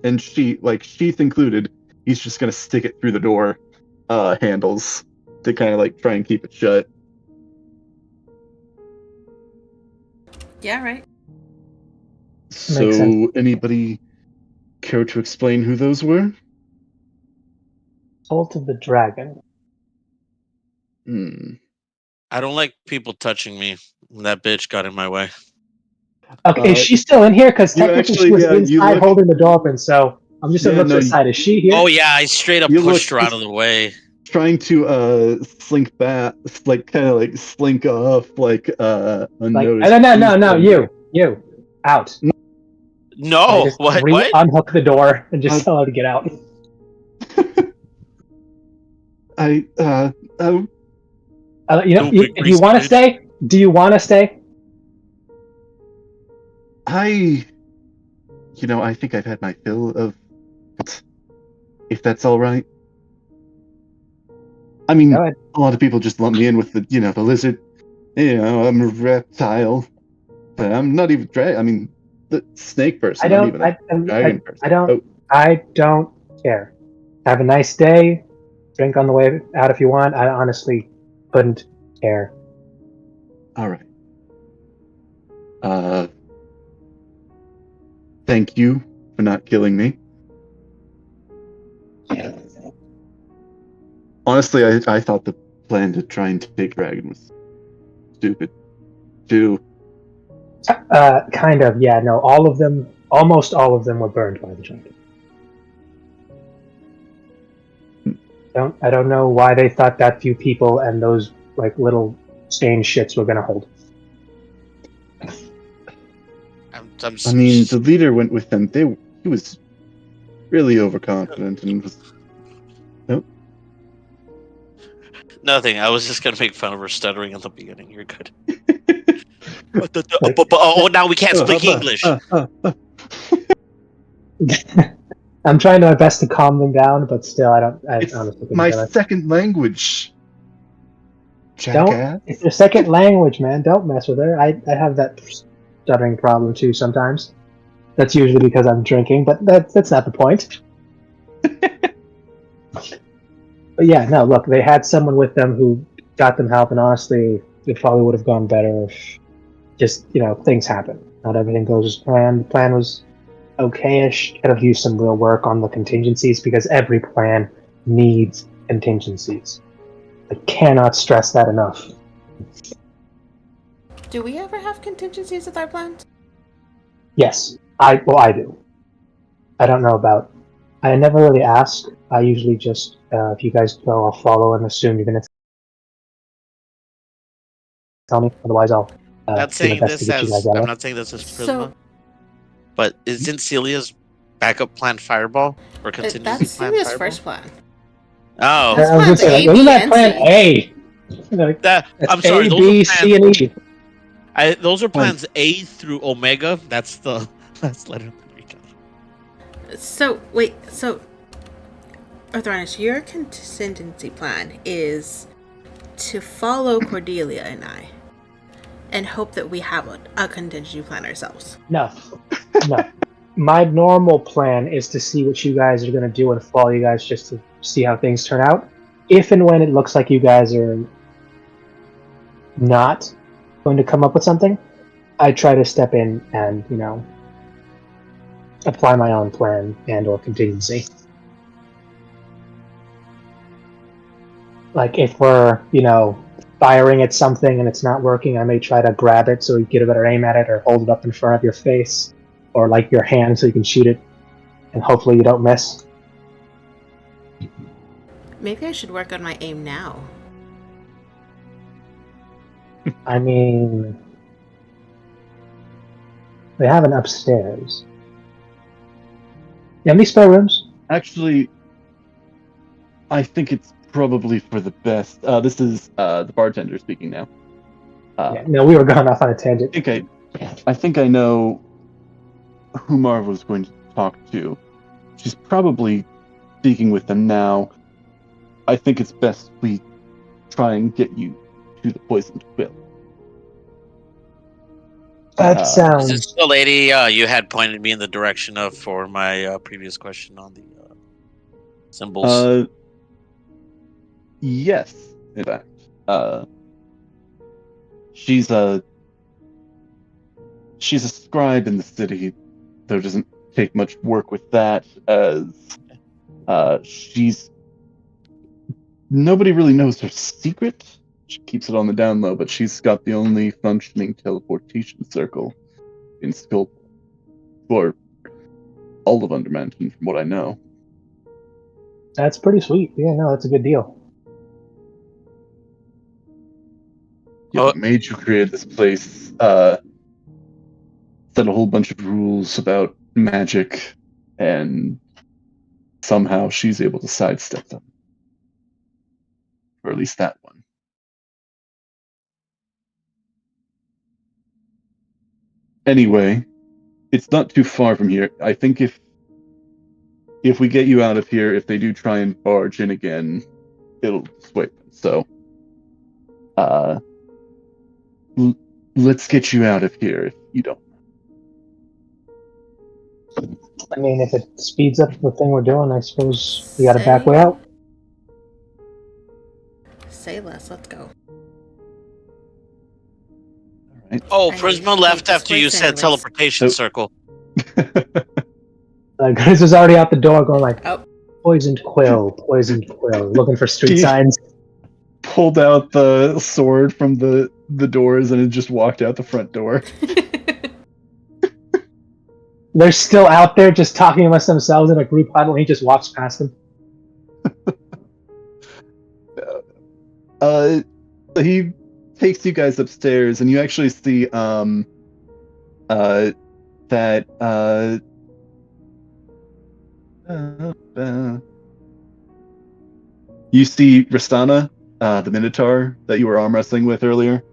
and sheath included. He's just gonna stick it through the door handles to kind of, like, try and keep it shut. Yeah, right. So, anybody care to explain who those were? Cult of the Dragon. I don't like people touching me. That bitch got in my way. Okay, is she still in here? Because technically she was inside holding the door open, so I'm just going to look to the side. Is she here? Oh yeah, I straight up pushed her out of the way. Trying to slink back, like kind of like slink off, like unnoticed. No, you out. No, what? Unhook the door and just tell her to get out. If you want to stay, do you want to stay? I think I've had my fill of. If that's all right. I mean, a lot of people just lump me in with the lizard. I'm a reptile. I'm not even dragon. I mean, the snake person. I don't. Not even a dragon person. I don't. Oh, I don't care. Have a nice day. Drink on the way out if you want. I honestly couldn't care. all right. Thank you for not killing me. Honestly, I thought the plan to try and take Dragon was stupid, too. Kind of. Yeah. No. All of them. Almost all of them were burned by the dragon. I don't know why they thought that few people and those like little stained shits were gonna hold. I mean, the leader went with them. He was really overconfident and was. Nope. Nothing. I was just gonna make fun of her stuttering at the beginning. You're good. Like- Oh, now we can't speak English. I'm trying my best to calm them down, but still, I It's honestly couldn't my do it. second language. Don't. Jackass. It's your second language, man. Don't mess with her. I have that stuttering problem too sometimes. That's usually because I'm drinking, but that's not the point. But yeah, no. Look, they had someone with them who got them help, and honestly, it probably would have gone better if just things happen. Not everything goes as planned. The plan was okay-ish. Could have used some real work on the contingencies because every plan needs contingencies. I cannot stress that enough. Do we ever have contingencies with our plans? Yes, I do. I don't know about. I never really ask. I usually just, if you guys go, I'll follow and assume you're gonna tell me. Otherwise, I'll. I'm not do my saying best to this get you as guys out I'm of it. not saying this as Prisma, So but isn't Celia's backup plan Fireball or contingency that's plan Celia's Fireball? first plan. Oh, That's I was gonna plans say, A, like, wasn't B, that and plan C. A? Like, that that's I'm sorry. A, Those B, are C, plans. and E. Those are plans A through Omega. That's letter. So wait, so Arthronus, your contingency plan is to follow Cordelia and I, and hope that we have a contingency plan ourselves. No. My normal plan is to see what you guys are going to do and follow you guys just to see how things turn out. If and when it looks like you guys are not going to come up with something, I try to step in and, apply my own plan and or contingency. Like if we're, firing at something and it's not working, I may try to grab it so you get a better aim at it or hold it up in front of your face or like your hand so you can shoot it and hopefully you don't miss. Maybe I should work on my aim now. I mean, they have an upstairs. You have any spare rooms? Actually, I think it's probably for the best. This is the bartender speaking now. No, we were going off on a tangent. I think I know who Marva was going to talk to. She's probably speaking with them now. I think it's best we try and get you to the poisoned quill. That sounds. This is the lady you had pointed me in the direction of for my previous question on the symbols. Yes, in fact. She's a scribe in the city, though doesn't take much work with that, as nobody really knows her secret. She keeps it on the down low, but she's got the only functioning teleportation circle in Skull for all of Undermountain, from what I know. That's pretty sweet. Yeah, no, that's a good deal. Yeah, the mage who created this place set a whole bunch of rules about magic, and somehow she's able to sidestep them. Or at least that one. Anyway, it's not too far from here. I think if we get you out of here, if they do try and barge in again, it'll sway them. So, let's get you out of here if you don't. I mean, if it speeds up the thing we're doing, I suppose we got a back way out. Say less. Let's go. All right. Oh, I Prisma hate left this after you place said anyways. teleportation Oh. circle. Chris was already out the door going like, Oh. poisoned quill, looking for street signs. Pulled out the sword from the doors and it just walked out the front door. They're still out there just talking amongst themselves in a group huddle, and he just walks past them. He takes you guys upstairs, and you actually see that you see Rastana, the Minotaur that you were arm wrestling with earlier.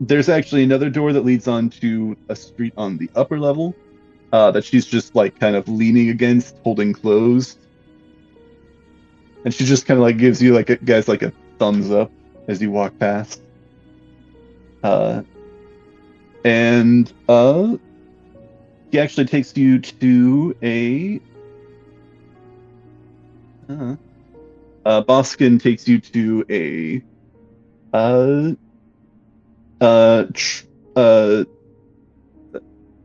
There's actually another door that leads onto a street on the upper level that she's just like kind of leaning against, holding closed. And she just kind of like gives you like a thumbs up as you walk past. And he actually takes you to a Boskin takes you to a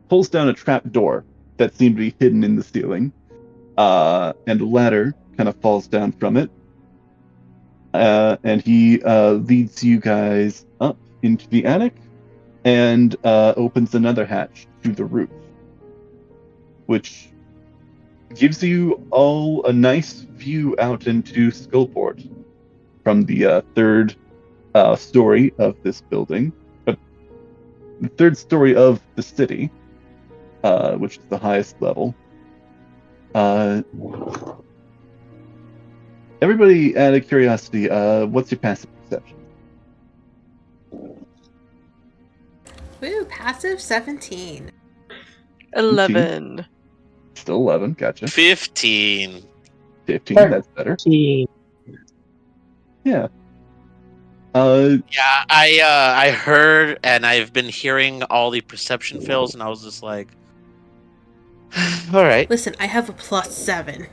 pulls down a trap door that seemed to be hidden in the ceiling, and a ladder kind of falls down from it, and he leads you guys up into the attic and opens another hatch to the roof, which gives you all a nice view out into Skullport from the third story of this building, the third story of the city, which is the highest level. Everybody, out of curiosity, what's your passive perception? Woo, passive 17. 11. Still 11, gotcha. 15. 15, that's better. Yeah. Yeah, I heard and I've been hearing all the perception fails, and I was just like, all right. Listen, I have a +7.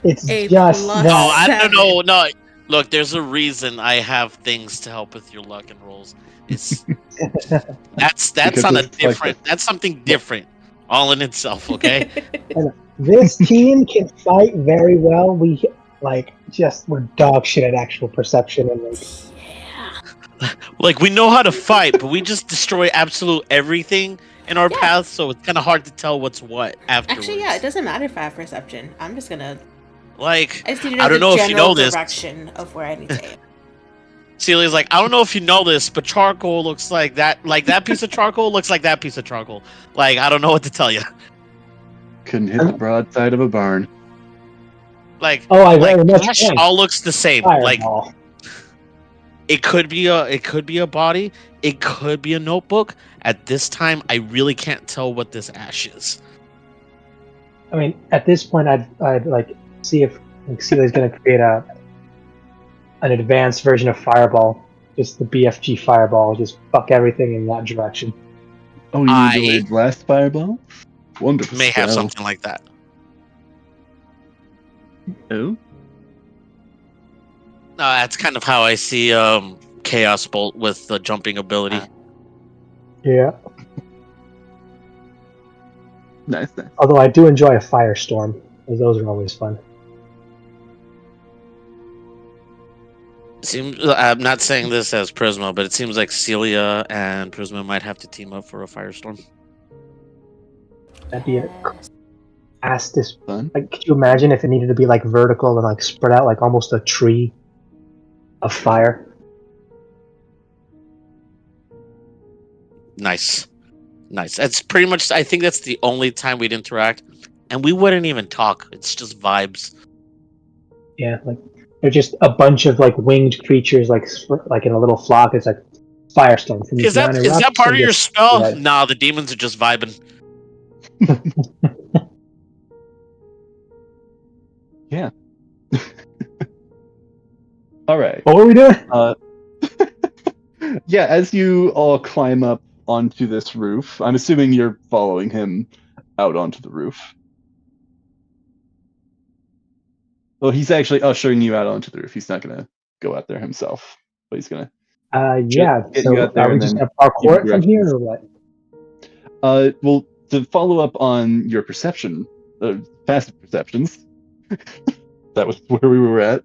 It's A just plus- that. Oh, I Seven. don't know. No, look, there's a reason I have things to help with your luck and rolls. It's that's Because on a it's like different. That's something different, all in itself. Okay. This team can fight very well. We're dog shit at actual perception and like. Like, we know how to fight, but we just destroy absolute everything in our Yeah. path, so it's kind of hard to tell what's what afterwards. Actually, yeah, it doesn't matter if I have perception. I'm just gonna. Like, I just need to know I don't the know if you general know this. direction of where I need to aim. Celia's like, I don't know if you know this, but charcoal looks like that. Like, that piece of charcoal looks like that piece of charcoal. Like, I don't know what to tell you. Couldn't hit the broadside of a barn. Like, Oh, I very much flesh can. all looks the same. Like, Fireball. it could be a body, it could be a notebook. At this time, I really can't tell what this ash is. I mean, at this point, I'd like see if Celia's gonna create an advanced version of Fireball, just the BFG Fireball, just fuck everything in that direction. Oh, you need to raid last fireball? Wonderful. May have spell. something like that. Oh? No, that's kind of how I see Chaos Bolt with the jumping ability. Yeah. Nice. Although I do enjoy a Firestorm, as those are always fun. I'm not saying this as Prisma, but it seems like Celia and Prisma might have to team up for a firestorm. That'd be a fastest. Fun. Like, could you imagine if it needed to be like vertical and like spread out like almost a tree of fire? Nice. That's pretty much. I think that's the only time we'd interact, and we wouldn't even talk. It's just vibes. Yeah, like they're just a bunch of like winged creatures, like in a little flock. It's like Firestorm. From Is that part of your spell? Yeah. Nah, the demons are just vibing. Yeah. All right. What were we doing? Yeah, as you all climb up onto this roof, I'm assuming you're following him out onto the roof. Well, he's actually ushering you out onto the roof. He's not going to go out there himself, but he's going to Yeah. get So you out there are we and just then gonna give you parkour it from here, directions. or what? Well, to follow up on your perception, passive perceptions, that was where we were at.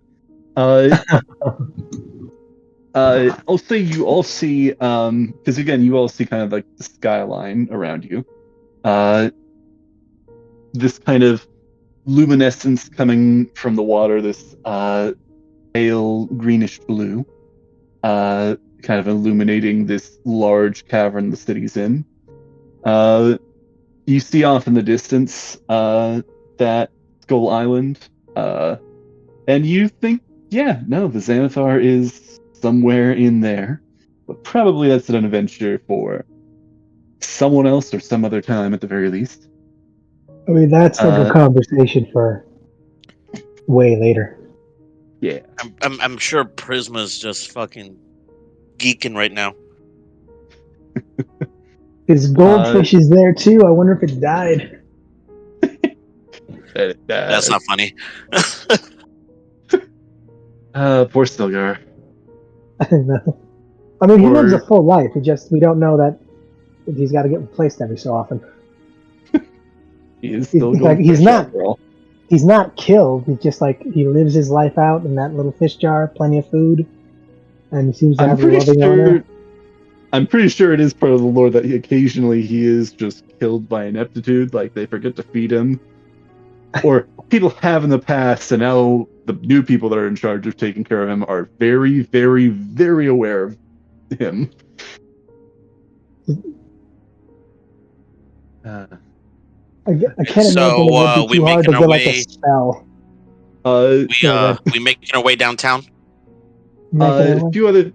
I'll say you all see, because again, you all see kind of like the skyline around you. This kind of luminescence coming from the water, this pale greenish blue, kind of illuminating this large cavern the city's in. You see off in the distance that Skull Island, and you think, yeah, no, the Xanathar is somewhere in there, but probably that's an adventure for someone else or some other time at the very least. I mean, that's like a conversation for way later. Yeah. I'm sure Prisma's just fucking geeking right now. His goldfish is there too. I wonder if it died. That's not funny. Poor Stilgar. I don't know. I mean, he lives a full life. We don't know that he's got to get replaced every so often. He is still he's not killed. He's just like he lives his life out in that little fish jar, plenty of food, and he seems to have a loving owner. I'm pretty sure it is part of the lore that occasionally he is just killed by ineptitude, like they forget to feed him. Or people have in the past, and now the new people that are in charge of taking care of him are very, very, very aware of him. I can't imagine it would be too hard to get like a spell. We making our way downtown? A few other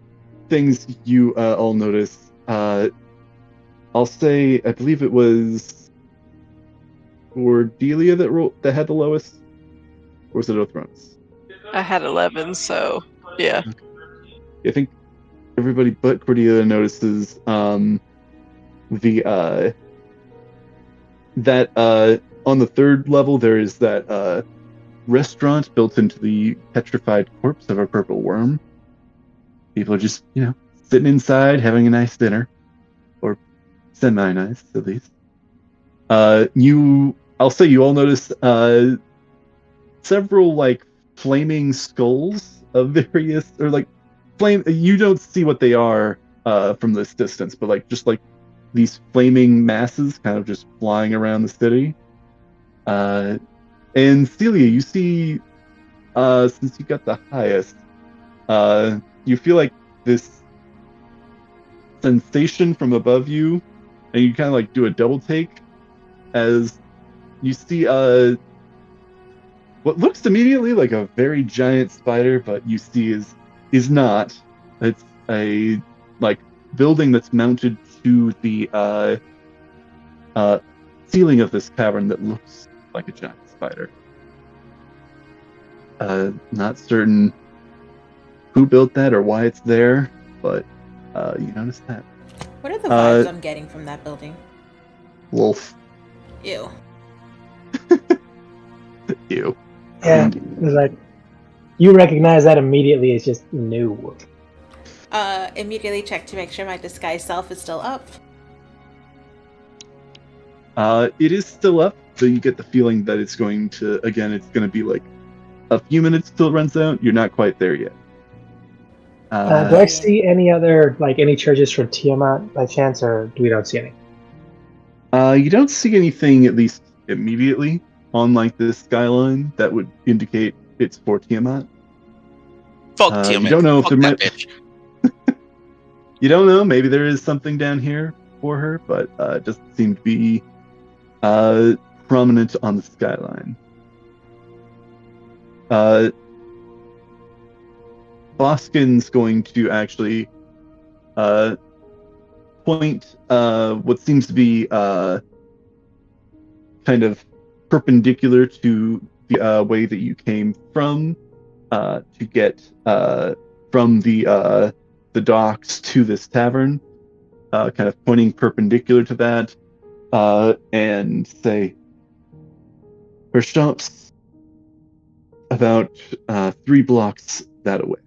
things you all notice. I'll say, I believe it was Cordelia that had the lowest, or was it Othronus? I had 11, so yeah. I think everybody but Cordelia notices that on the third level there is that restaurant built into the petrified corpse of a purple worm. People are just, sitting inside having a nice dinner, or semi-nice at least. I'll say you all notice several like flaming skulls of various, or like flame. You don't see what they are from this distance, but like just like these flaming masses kind of just flying around the city. And Celia, you see, since you got the highest, you feel like this sensation from above you, and you kind of like do a double take as you see what looks immediately like a very giant spider, but you see is not. It's a like building that's mounted to the ceiling of this cavern that looks like a giant spider. Not certain who built that or why it's there, but you notice that. What are the vibes I'm getting from that building? Wolf. Ew. Ew. Yeah, it was like you recognize that immediately. It's just new. Immediately check to make sure my disguise self is still up. It is still up, so you get the feeling that it's going to be like a few minutes till it runs out. You're not quite there yet. Do I see any other, like, any churches from Tiamat by chance, or do we don't see any? You don't see anything, at least immediately, on like this skyline that would indicate it's for Tiamat. Fuck Tiamat. You don't know if there might. Bitch. You don't know. Maybe there is something down here for her, but it doesn't seem to be prominent on the skyline. Boskin's going to actually point what seems to be kind of perpendicular to the way that you came from to get from the the docks to this tavern, kind of pointing perpendicular to that, and say, her shop's about 3 blocks that away.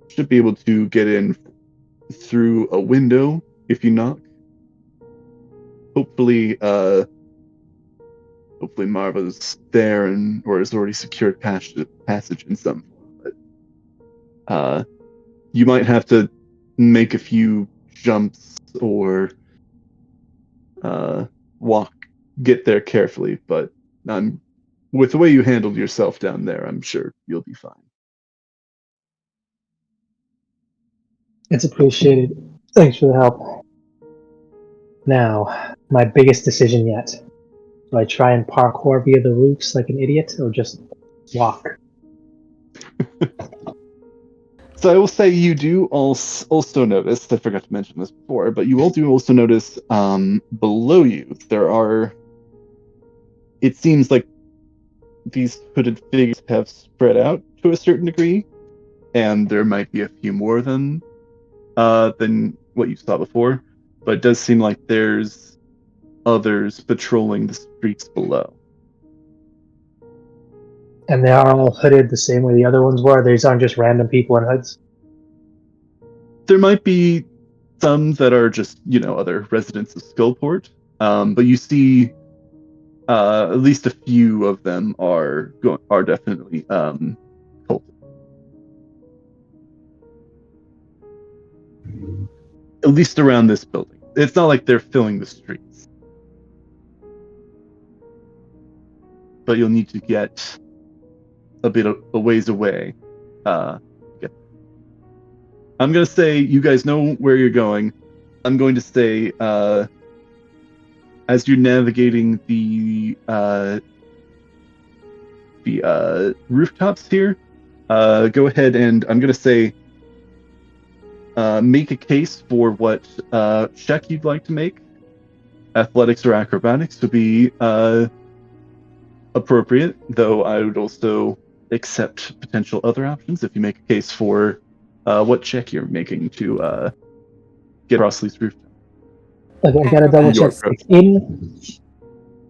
Should be able to get in through a window if you knock. Hopefully Marva's there or has already secured passage in some form. But you might have to make a few jumps or get there carefully. But with the way you handled yourself down there, I'm sure you'll be fine. It's appreciated. Thanks for the help. Now, my biggest decision yet. Do I try and parkour via the roofs like an idiot, or just walk? So I will say you do also notice, I forgot to mention this before, but you all do also notice below you, it seems like these hooded figures have spread out to a certain degree, and there might be a few more than what you saw before, but it does seem like there's others patrolling the streets below. And they are all hooded the same way the other ones were? These aren't just random people in hoods? There might be some that are just, other residents of Skullport, but you see at least a few of them are definitely culted. At least around this building. It's not like they're filling the streets. But you'll need to get a bit of a ways away. I'm going to say you guys know where you're going. I'm going to say as you're navigating the rooftops here, go ahead and I'm going to say make a case for what check you'd like to make. Athletics or acrobatics would be appropriate, though I would also accept potential other options if you make a case for what check you're making to get across these rooftops. Okay, I gotta double check.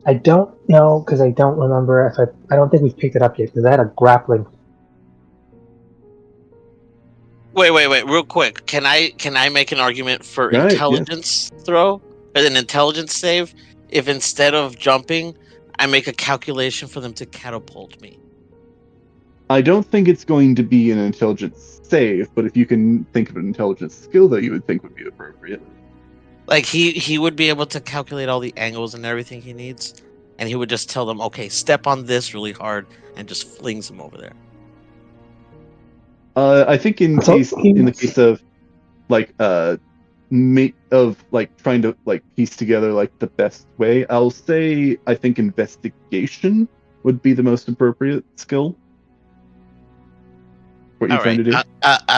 I don't know, because I don't remember if I don't think we've picked it up yet, because I had a grappling. Wait, real quick. Can I make an argument for intelligence throw? An intelligence save? If instead of jumping, I make a calculation for them to catapult me. I don't think it's going to be an intelligence save, but if you can think of an intelligence skill that you would think would be appropriate. Like he would be able to calculate all the angles and everything he needs, and he would just tell them, okay, step on this really hard, and just flings them over there. I think in the case of trying to piece together the best way, I'll say I think investigation would be the most appropriate skill. What you're trying to do?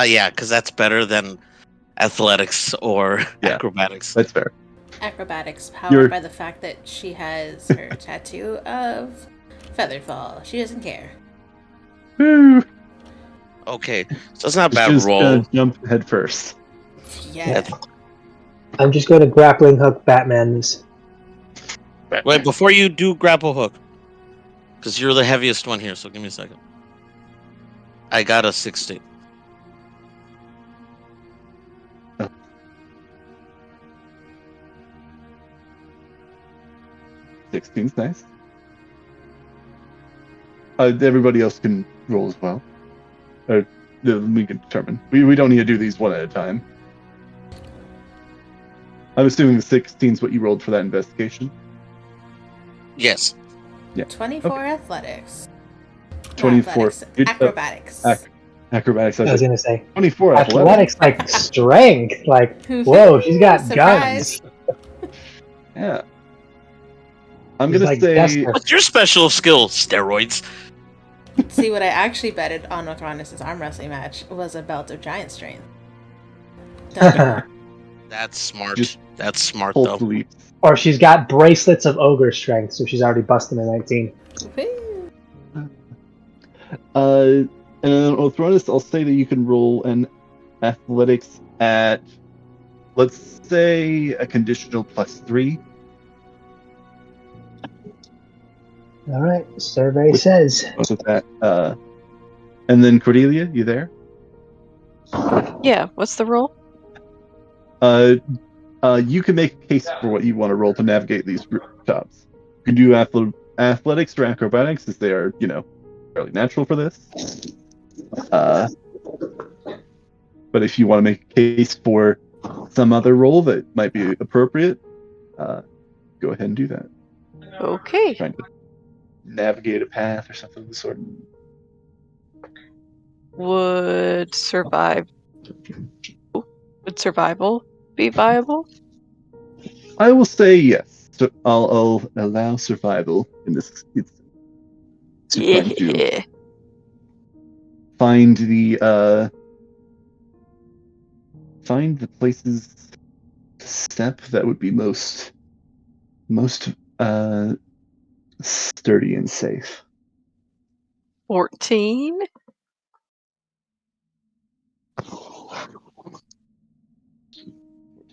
Yeah, because that's better than athletics or acrobatics. That's fair. Acrobatics powered by the fact that she has her tattoo of Featherfall. She doesn't care. Woo. Okay, so it's not a bad roll. Jump head first. Yeah. I'm just going to grappling hook Batman this. Wait, before you do grapple hook, because you're the heaviest one here, so give me a second. I got a 16. Oh. 16's nice. Everybody else can roll as well. We can determine. We don't need to do these one at a time. I'm assuming the 16's what you rolled for that investigation? Yes. Yeah. 24 athletics. 24. Acrobatics. Acrobatics. I was going to say. 24 athletics. Like strength. Like, whoa, she's got guns. Yeah. I'm going to say... What's your special skill? Steroids. See, what I actually betted on Nothronis' arm wrestling match was a belt of giant strength. That's smart. That's smart, though. Or she's got bracelets of ogre strength, so she's already busting a 19. And on Nothronis, I'll say that you can roll an athletics at, let's say, a conditional +3. All right. Survey says. Most of that. And then Cordelia, you there? Yeah, what's the roll? You can make a case for what you want to roll to navigate these rooftops. You can do athletics or acrobatics, as they are, fairly natural for this. But if you want to make a case for some other role that might be appropriate, go ahead and do that. Okay. Trying to navigate a path or something of the sort. Would survival be viable? I will say yes. So I'll allow survival in this instance. Trying to find the places to step that would be most sturdy and safe. 14.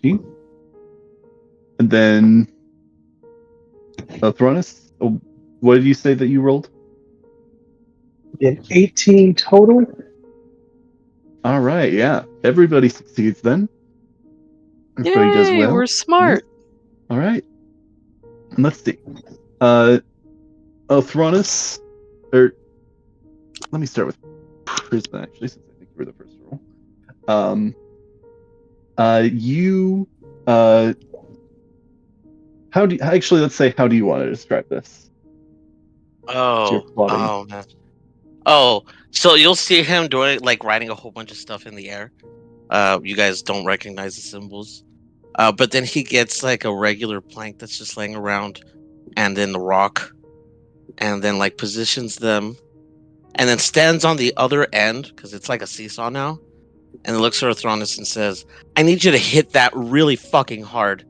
14. And then Thronis, what did you say that you rolled? An 18 total. All right, yeah. Everybody succeeds then. Everybody does well. We're smart. All right. Let's see. Thronis, or let me start with Prisma, actually, since I think you were the first roll. How do you want to describe this? Oh, man. Oh, so you'll see him doing, like, writing a whole bunch of stuff in the air. You guys don't recognize the symbols. But then he gets, like, a regular plank that's just laying around, and then the rock, and then, like, positions them, and then stands on the other end, because it's like a seesaw now, and looks at Thronis and says, I need you to hit that really fucking hard.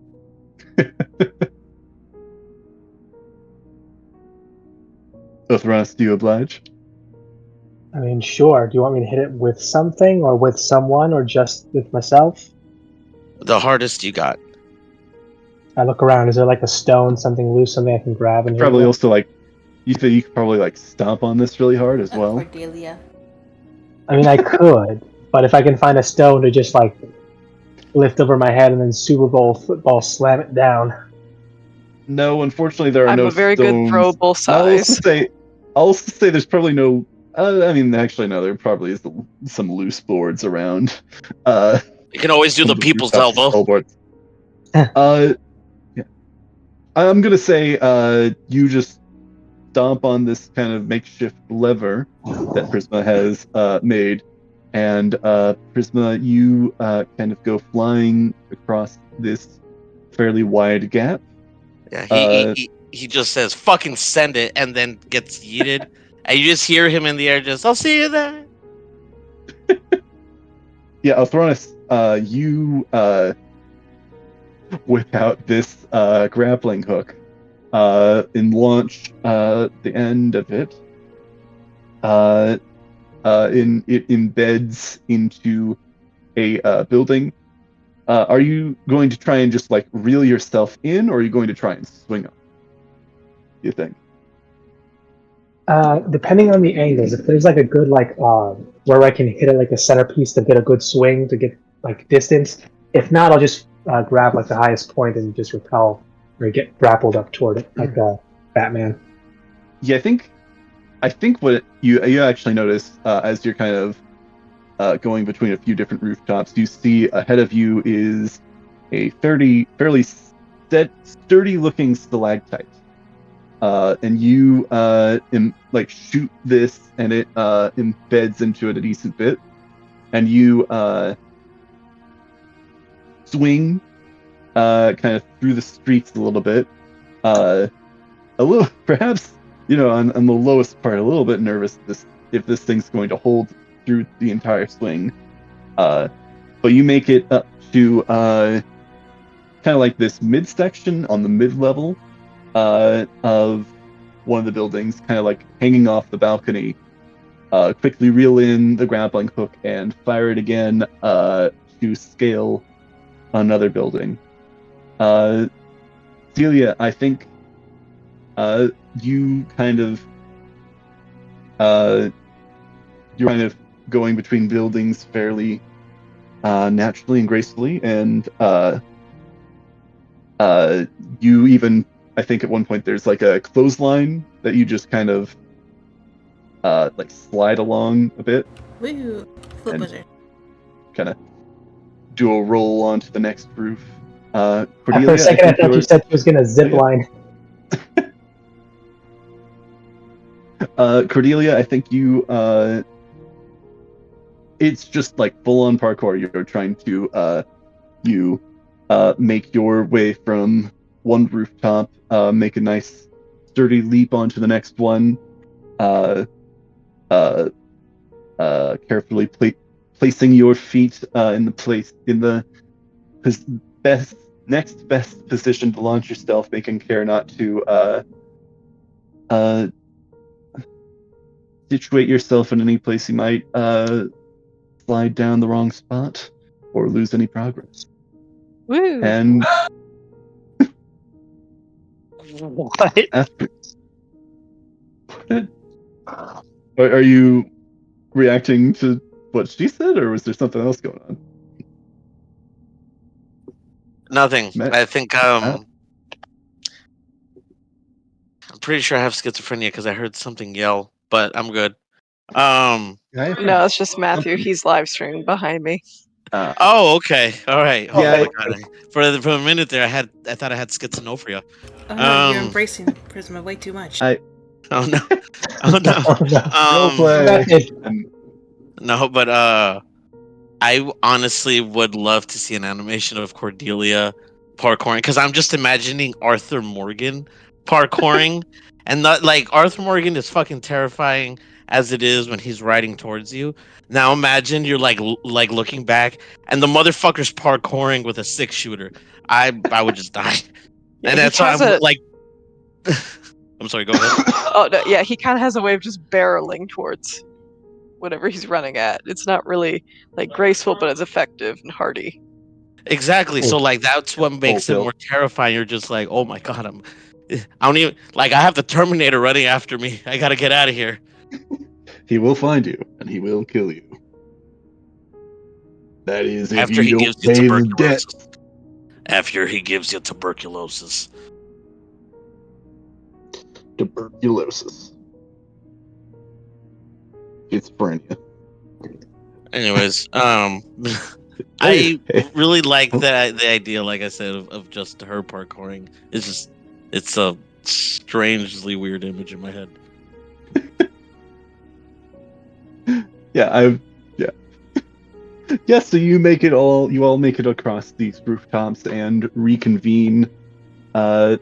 Thronis, do you oblige? I mean, sure. Do you want me to hit it with something, or with someone, or just with myself? The hardest you got. I look around. Is there like a stone, something loose, something I can grab and Probably hit also like you think you could probably like stomp on this really hard as well. Cordelia. I mean, I could, but if I can find a stone to just like lift over my head and then Super Bowl football slam it down. No, unfortunately, there are I'm no a very stones. good throwable size. I'll also say there's probably no. I mean, actually, no. There probably is some loose boards around. You can always do the people's elbow. Yeah. I'm gonna say you just stomp on this kind of makeshift lever that Prisma has made, and Prisma, you kind of go flying across this fairly wide gap. Yeah, he just says, fucking send it, and then gets yeeted. And you just hear him in the air just, I'll see you there. Yeah, Thronis, you whip out this grappling hook and launch the end of it. It embeds into a building. Are you going to try and just like reel yourself in, or are you going to try and swing up? You think? Depending on the angles, if there's like a good like where I can hit it like a centerpiece to get a good swing to get like distance. If not, I'll just grab like the highest point and just repel or get grappled up toward it like Batman. Yeah, I think what you actually notice as you're kind of going between a few different rooftops, you see ahead of you is a fairly sturdy-looking stalactite. And you shoot this, and it embeds into it a decent bit, and you swing kind of through the streets a little bit, perhaps on the lowest part, a little bit nervous if this thing's going to hold through the entire swing, but you make it up to kind of like this midsection on the mid-level of one of the buildings, kind of like hanging off the balcony, quickly reel in the grappling hook and fire it again to scale another building. Celia, I think you kind of you're kind of going between buildings fairly naturally and gracefully, and you even, I think at one point there's like a clothesline that you just kind of like slide along a bit. Woo! Flip wizard. Kind of do a roll onto the next roof. Cordelia, For a second, I thought you said she was going to zip line. Cordelia, I think you it's just like full-on parkour. You're trying to make your way from one rooftop, make a nice sturdy leap onto the next one, carefully placing your feet in the next best position to launch your stealth, making care not to situate yourself in any place you might slide down the wrong spot or lose any progress. Woo! And What? Are you reacting to what she said, or was there something else going on? Nothing. Matt? I think I'm pretty sure I have schizophrenia because I heard something yell, but I'm good. No, it's just Matthew. He's live streaming behind me. Oh, okay. All right. Oh Yeah. my God. For a minute there, I thought I had schizophrenia. Oh no, you're embracing Prisma way too much. Oh no. Oh no. No, but I honestly would love to see an animation of Cordelia parkouring, because I'm just imagining Arthur Morgan parkouring, and not like Arthur Morgan is fucking terrifying as it is when he's riding towards you. Now imagine you're like looking back and the motherfucker's parkouring with a 6-shooter. I would just die. Yeah, and that's why I'm like I'm sorry, go ahead. Oh no, yeah, he kind of has a way of just barreling towards whatever he's running at. It's not really like graceful, but it's effective and hardy. Exactly. So like that's what makes it more terrifying. You're just like, oh my God, I don't even like I have the Terminator running after me. I gotta get out of here. He will find you and he will kill you. That is if after you he don't gives you pay the tuberculosis. debt. After he gives you tuberculosis. Tuberculosis. Schizophrenia. Anyways, I really like the idea, like I said, of just her parkouring. It's a strangely weird image in my head. Yeah. So you all make it across these rooftops and reconvene at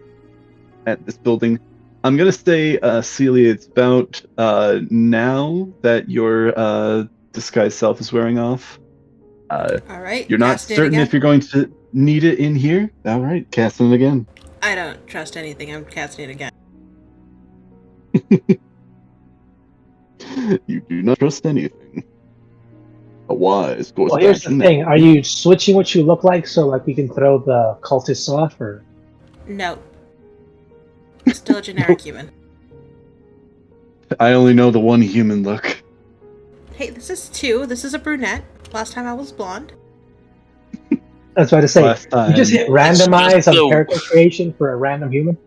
this building. I'm gonna say, Celia, it's about now that your disguised self is wearing off. All right. You're not certain if you're going to need it in here. All right, casting it again. I don't trust anything. I'm casting it again. You do not trust anything. A wise course. Well, here's the thing: are you switching what you look like so like we can throw the cultists off, or? No. Still a generic human. I only know the one human look. Hey, this is 2. This is a brunette. Last time I was blonde. That's what I say. You just hit randomize on character creation for a random human.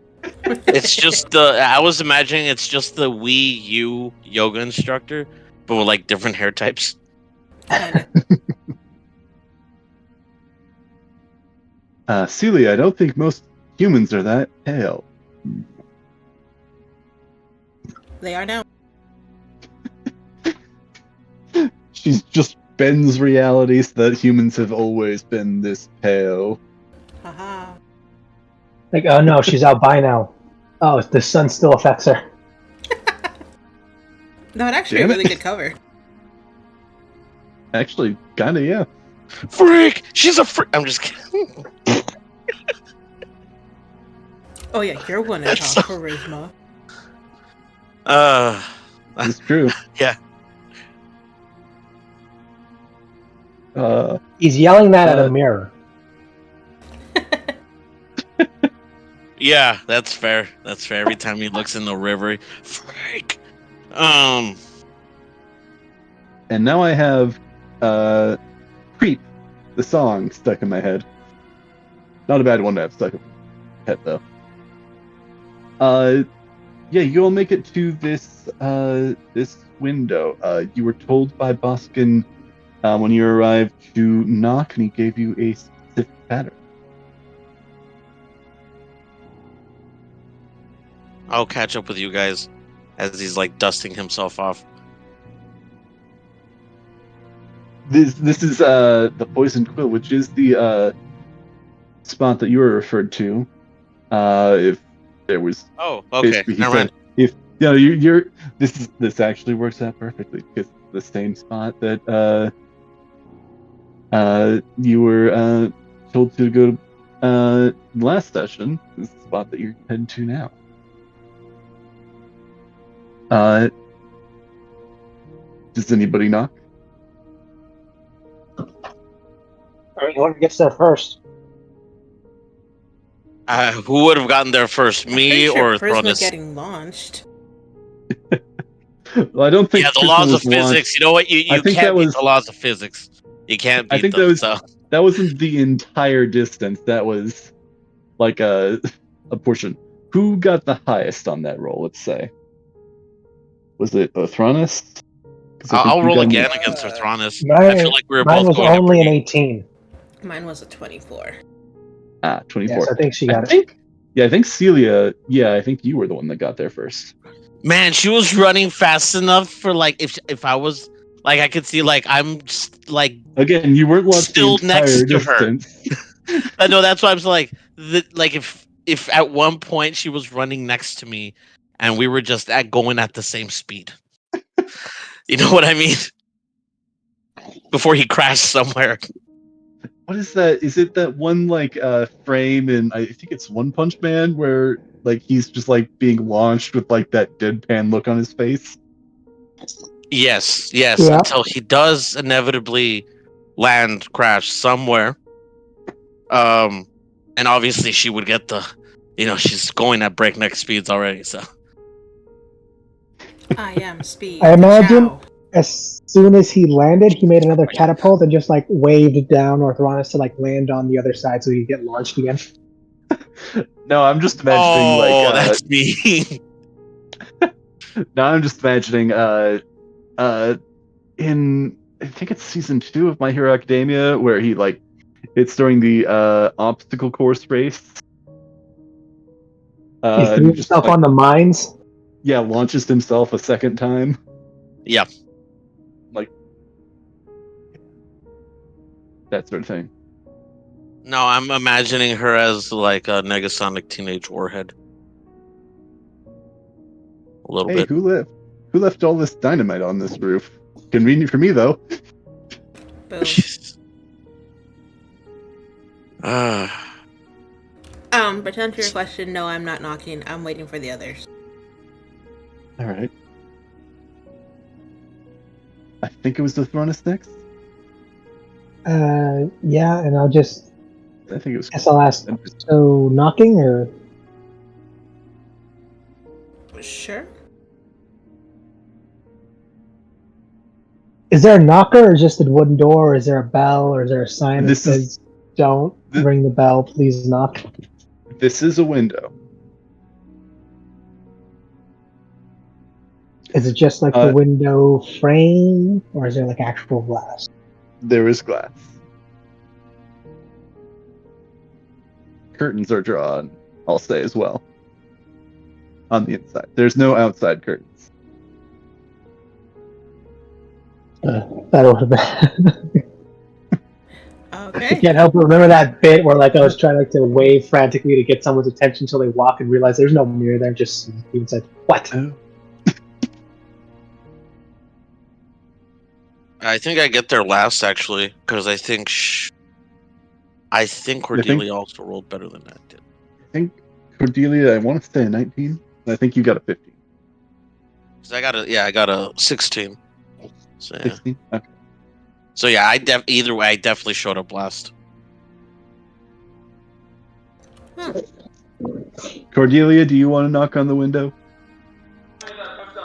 It's just I was imagining it's just the Wii U yoga instructor, but with like different hair types. Celia, I don't think most humans are that pale. They are now. She's just bends reality so that humans have always been this pale. Haha. Like, oh no, she's albino. Oh, the sun still affects her. No, it actually a really good cover. Actually, kinda, yeah. Freak! She's a freak! I'm just kidding. Oh yeah, you're one of top charisma. It's true. Yeah. He's yelling that at a mirror. Yeah, that's fair. That's fair. Every time he looks in the river, freak. And now I have Creep, the song, stuck in my head. Not a bad one to have stuck in my head, though. Yeah, you all make it to this window. You were told by Boskin when you arrived to knock, and he gave you a specific pattern. I'll catch up with you guys as he's like dusting himself off. This is the Poison Quill, which is the spot that you were referred to. If there was, okay, never mind. If you know, you're this actually works out perfectly because it's the same spot that you were told to go to last session. This is the spot that you're heading to now. Does anybody knock? Alright, whoever gets there first. Who would have gotten there first, me or Prisma Thronus? getting launched. Well, I don't think. Yeah, the laws of physics. You know what? You can't beat the laws of physics. You can't beat I think them. that wasn't the entire distance. That was like a portion. Who got the highest on that roll? Let's say. Was it Thronus? I'll roll again against Thronus. I feel like we were mine both was going only an 18. Mine was a 24. 24. Yes, I think she got it. I think Celia. Yeah, I think you were the one that got there first. Man, she was running fast enough for like if I was like I could see like I'm just like again you weren't still next to distance. her. I know that's why I was like if at one point she was running next to me and we were just going at the same speed. You know what I mean? Before he crashed somewhere. What is that? Is it that one like frame in I think it's One Punch Man where like he's just like being launched with like that deadpan look on his face? Yes, Yeah. until he does inevitably crash somewhere. And obviously she would get she's going at breakneck speeds already, so. I am speed. I imagine Ciao. as soon as he landed, he made another catapult and just like waved down Orthronus to like land on the other side so he could get launched again. No, I'm just imagining that's me. No, I'm just imagining in I think it's season 2 of My Hero Academia where he like it's during the obstacle course race. He threw himself on the mines. Yeah, launches himself a second time. Yeah. Like that sort of thing. No, I'm imagining her as like a Negasonic Teenage Warhead. A little bit. Who left all this dynamite on this roof? Convenient for me though. Boom. But to answer your question, no, I'm not knocking. I'm waiting for the others. All right. I think it was the Thronus next. Yeah, and I'll just. I think it was. Guess I'll ask. So knocking or? Sure. Is there a knocker or just a wooden door, or is there a bell, or is there a sign that says "Don't ring the bell, please knock"? This is a window. Is it just like the window frame, or is there like actual glass? There is glass. Curtains are drawn, I'll say as well. On the inside. There's no outside curtains. That would have been. Okay. I can't help but remember that bit where like I was trying like to wave frantically to get someone's attention until they walk and realize there's no mirror there. Just even said, "What?" I think I get there last actually because I think Cordelia also rolled better than that did. I think Cordelia, I want to say a 19. I think you got a 15. I got a 16. So, yeah. 16? Okay. So yeah, either way, I definitely showed up last. Cordelia, do you want to knock on the window?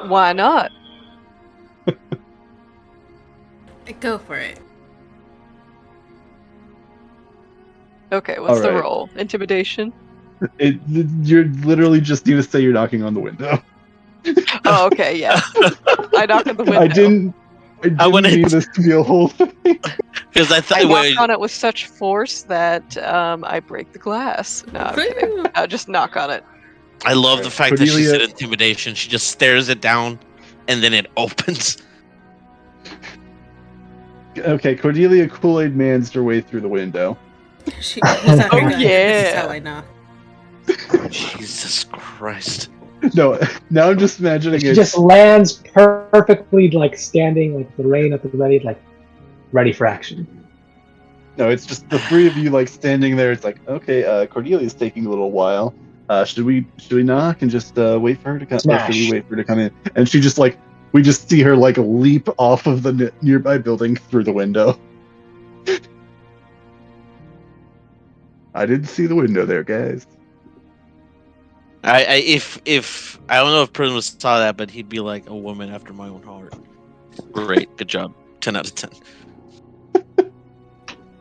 Why not? Go for it. Okay, what's the Alright. roll? Intimidation? You literally just need to say you're knocking on the window. Oh, okay, yeah. I knock on the window. I didn't need this to be a whole thing. Because I thought I knock on it with such force that I break the glass. No, I'm kidding. I'll just knock on it. I love the fact that she Cordelia- said intimidation. She just stares it down, and then it opens. Okay, Cordelia Kool-Aid Mans her way through the window. She's not Oh, very good. yeah. This is how I know. Jesus Christ. No, now I'm just imagining She it. just lands perfectly, like standing, like the rain at the ready, like ready for action. No, it's just the three of you like standing there. It's like, okay, Cordelia's taking a little while. Should we knock and just wait for her to come? Or should we wait for her to come in? And she just like, we just see her like leap off of the nearby building through the window. I didn't see the window there, guys. If I don't know if Prism saw that, but he'd be like a woman after my own heart. Great, good job. 10 out of 10.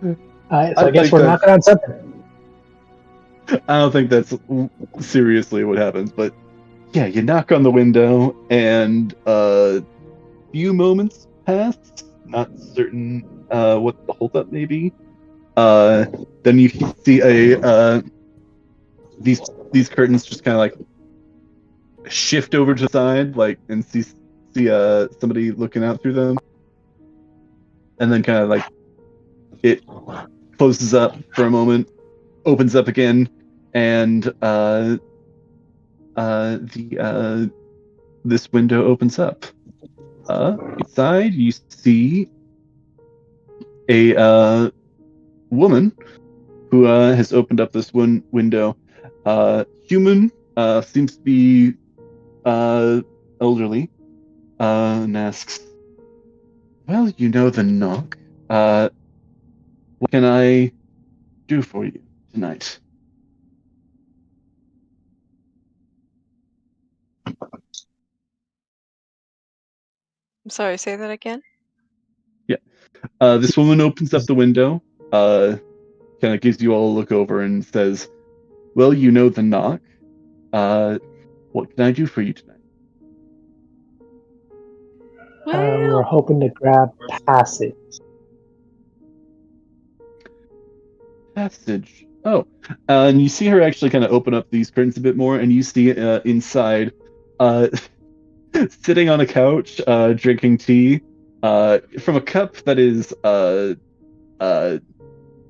So I guess we're knocking on something. I don't think that's seriously what happens, but yeah, you knock on the window, and a few moments pass. Not certain what the holdup may be. Then you see these curtains just kind of like shift over to the side, like, and see somebody looking out through them, and then kind of like it closes up for a moment, opens up again, and this window opens up. Inside you see a woman who has opened up this one window. Human, seems to be elderly, and asks, "Well, you know the knock. What can I do for you tonight?" I'm sorry, say that again? This woman opens up the window, kind of gives you all a look over and says, "Well, you know the knock. What can I do for you tonight?" We're hoping to grab passage. Passage. Oh, and you see her actually kind of open up these curtains a bit more, and you see inside, sitting on a couch, drinking tea, from a cup that is a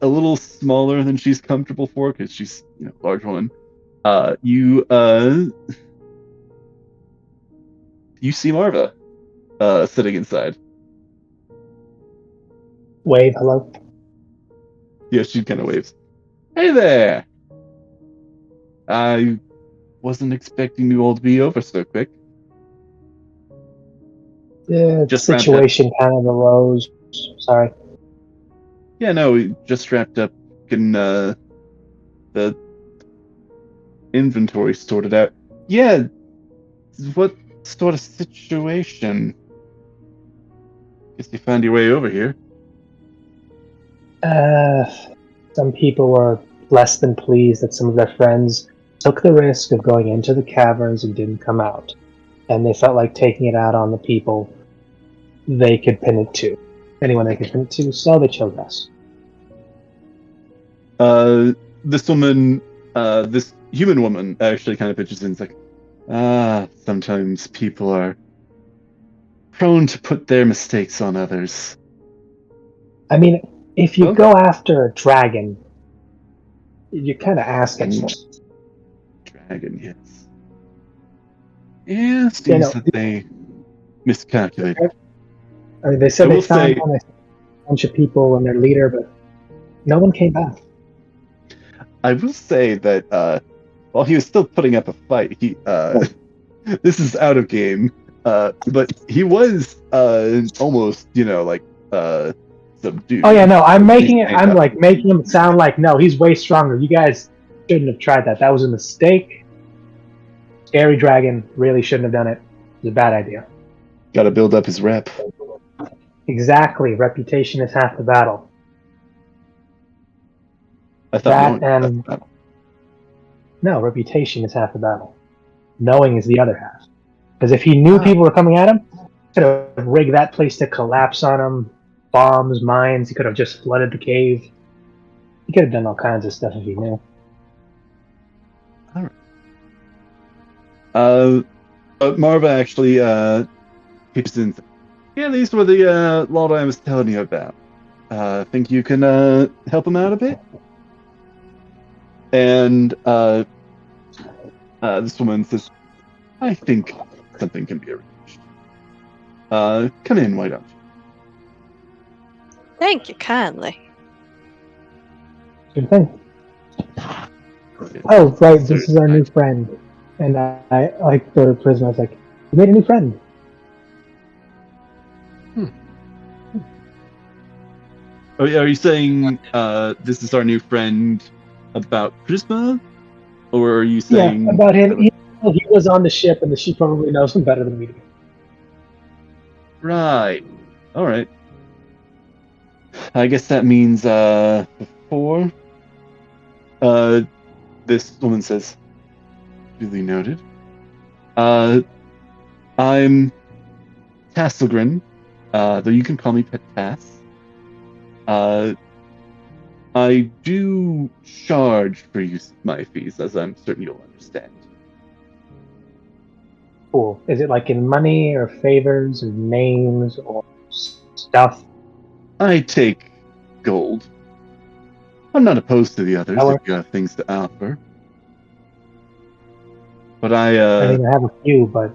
little smaller than she's comfortable for, because she's a large woman. You see Marva sitting inside. Wave, hello. Yeah, she kind of waves. "Hey there! I wasn't expecting you all to be over so quick." The Just wrapped situation kind of arose. Sorry. Yeah, no, we just wrapped up getting the inventory sorted out. Yeah, what sort of situation? Guess you found your way over here. Some people were less than pleased that some of their friends took the risk of going into the caverns and didn't come out. And they felt like taking it out on the people they could pin it to. Anyone they could pin it to, so they chose us. This woman, this human woman actually kind of pitches in. It's like, sometimes people are prone to put their mistakes on others. I mean, if you go after a dragon, you're kind of asking for it. Dragon, yes. Yeah, seems that they miscalculated. I mean, they said I they will found say- a bunch of people and their leader, but no one came back. I will say that while he was still putting up a fight, he this is out of game, but he was almost, subdued. Oh yeah, no, I'm making it. Stand I'm up. like making him sound like no, he's way stronger. You guys shouldn't have tried that. That was a mistake. Scary dragon really shouldn't have done it. It was a bad idea. Got to build up his rep. Exactly. Reputation is half the battle. I thought knowing No, reputation is half the battle. Knowing is the other half. Because if he knew people were coming at him, he could have rigged that place to collapse on him. Bombs, mines. He could have just flooded the cave. He could have done all kinds of stuff if he knew. But Marva actually pitches in. Yeah, these were the lot I was telling you about. Think you can help him out a bit? And this woman says, I think something can be arranged. Come in, why don't you? Thank you kindly. Good thing. Oh, right, this is our new friend. And I like the Prisma. I was like, you made a new friend. Are you saying this is our new friend about Prisma? Or are you saying... Yeah, about him. He was on the ship, and the ship probably knows him better than we do. Right. Alright. I guess that means before... this woman says, duly noted. I'm Tasselgren, though you can call me Pet Tass. I do charge for use of my fees, as I'm certain you'll understand. Cool. Is it like in money or favors or names or stuff? I take gold. I'm not opposed to the others Power. if you have things to offer. But I mean, I have a few, but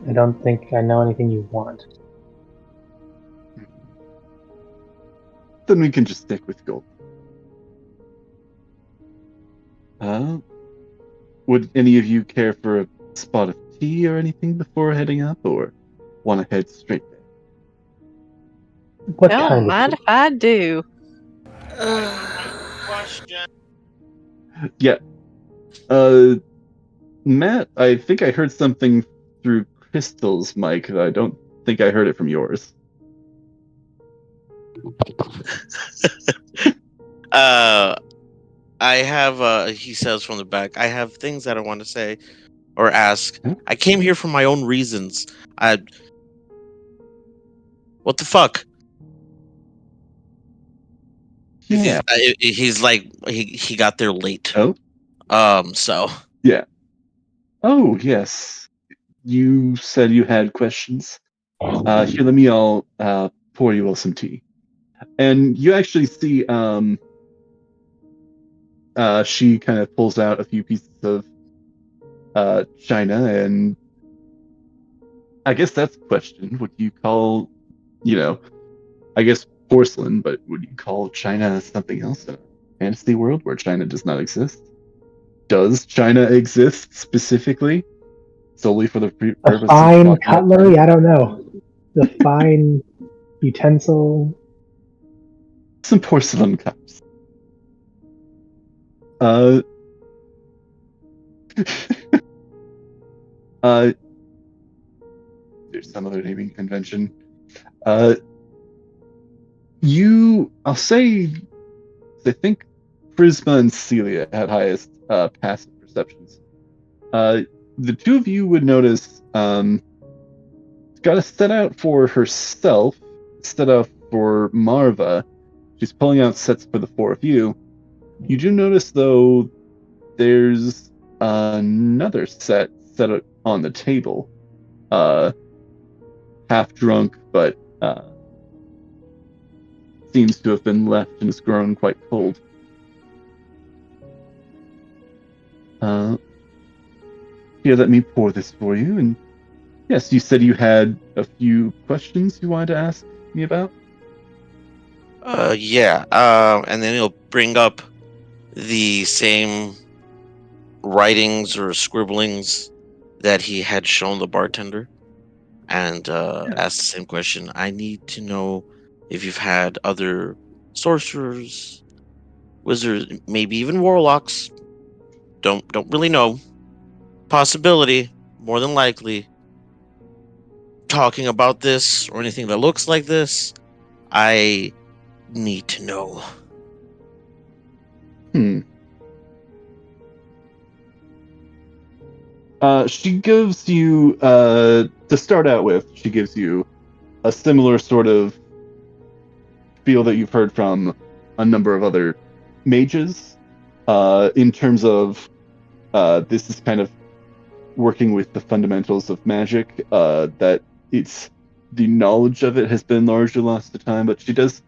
I don't think I know anything you want. Then we can just stick with gold. Would any of you care for a spot of tea or anything before heading up, or want to head straight there? What Don't kind mind of if I do. Question. Yeah. Matt, I think I heard something through Crystal's mic. I don't think I heard it from yours. I have, he says from the back, I have things that I want to say or ask. Huh? I came here for my own reasons. What the fuck? Yeah. He's like, he got there late. Oh? So. Yeah. Oh, yes. You said you had questions. Here, let me pour you all some tea. And you actually see, she kind of pulls out a few pieces of china, and I guess that's the question. Would you call, I guess porcelain, but would you call china something else in a fantasy world where china does not exist? Does china exist specifically solely for the purpose of fine cutlery? I don't know. The fine utensil. Some porcelain cups. There's some other naming convention. I'll say, I think Prisma and Celia had highest passive perceptions. The two of you would notice, got a set out for herself, set out for Marva. She's pulling out sets for the four of you. You do notice, though, there's another set on the table. Half drunk, but seems to have been left and has grown quite cold. Here, let me pour this for you. And yes, you said you had a few questions you wanted to ask me about? Yeah. And then he'll bring up the same writings or scribblings that he had shown the bartender, and ask the same question. I need to know if you've had other sorcerers, wizards, maybe even warlocks. Don't really know. Possibility, more than likely, talking about this or anything that looks like this. I need to know. She gives you, to start out with, she gives you a similar sort of feel that you've heard from a number of other mages, in terms of this is kind of working with the fundamentals of magic, that it's the knowledge of it has been largely lost to time, but she does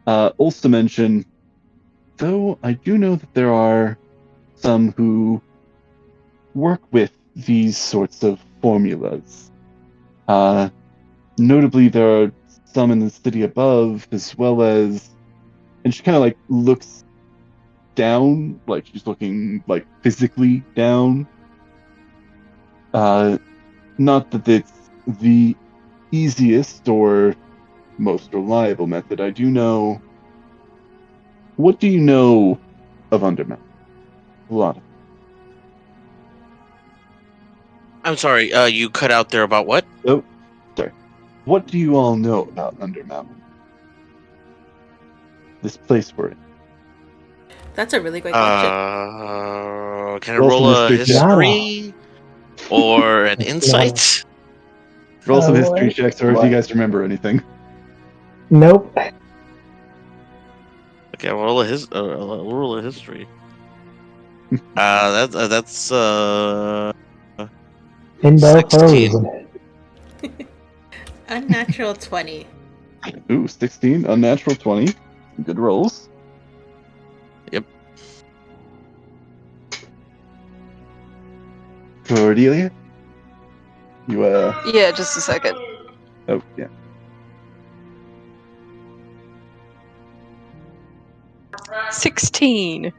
also mention, though I do know that there are some who work with these sorts of formulas. Notably, there are some in the city above, as well as, and she kind of like looks down, like she's looking like physically down. Not that it's the easiest or most reliable method. I do know. What do you know of Undermount? A lot. I'm sorry, you cut out there about what? Oh, sorry. What do you all know about Undermount? This place we're in. That's a really great question. Can I roll a history or an It's insight? Roll some Oh, history checks, or if what? you guys remember anything. Nope. Okay, I'll roll a history. That's Inbo 16. frozen. Unnatural 20. Ooh, 16, unnatural 20. Good rolls. Yep. Cordelia? You, Yeah, just a second. oh, yeah. 16.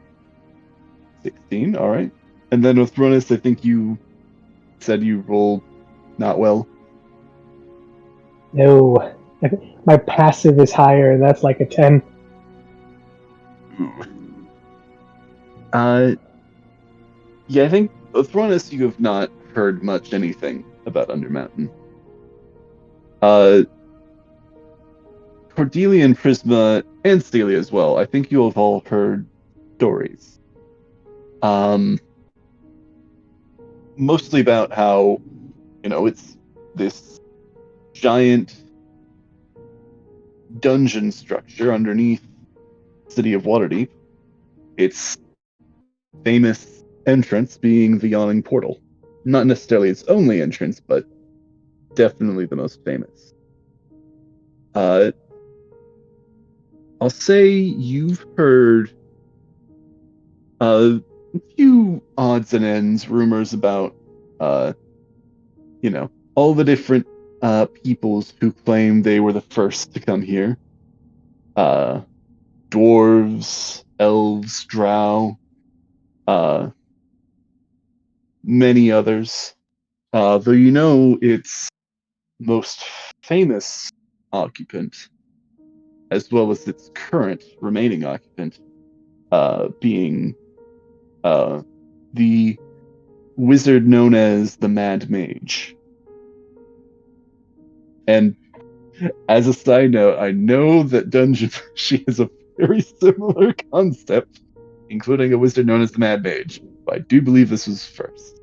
16, alright. And then with Ronus, I think you said you rolled not well. No. My passive is higher, and that's like a 10. Yeah, I think with Ronus, you have not heard much anything about Undermountain. Cordelia and Prisma, and Celia as well, I think you have all heard stories. Mostly about how, it's this giant dungeon structure underneath the city of Waterdeep. Its famous entrance being the Yawning Portal. Not necessarily its only entrance, but definitely the most famous. I'll say you've heard a few odds and ends, rumors about, all the different peoples who claim they were the first to come here. Dwarves, elves, drow, many others. Though its most famous occupant, as well as its current remaining occupant, being the wizard known as the Mad Mage. And as a side note, I know that Dungeon She has a very similar concept, including a wizard known as the Mad Mage. But I do believe this was first.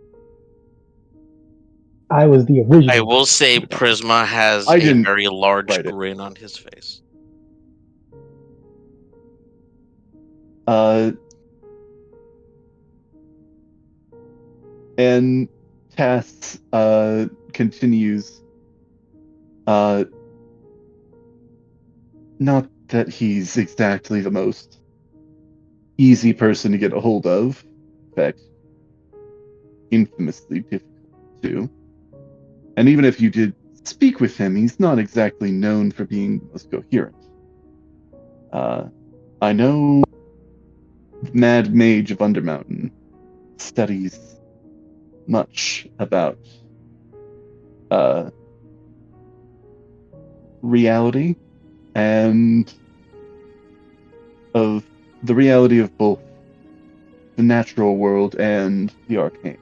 I was the original. I will say Prisma has I a didn't very large write it. grin on his face. And Tass continues. Not that he's exactly the most easy person to get a hold of. In fact, infamously difficult to. And even if you did speak with him, he's not exactly known for being the most coherent. I know the Mad Mage of Undermountain studies much about reality and of the reality of both the natural world and the arcane.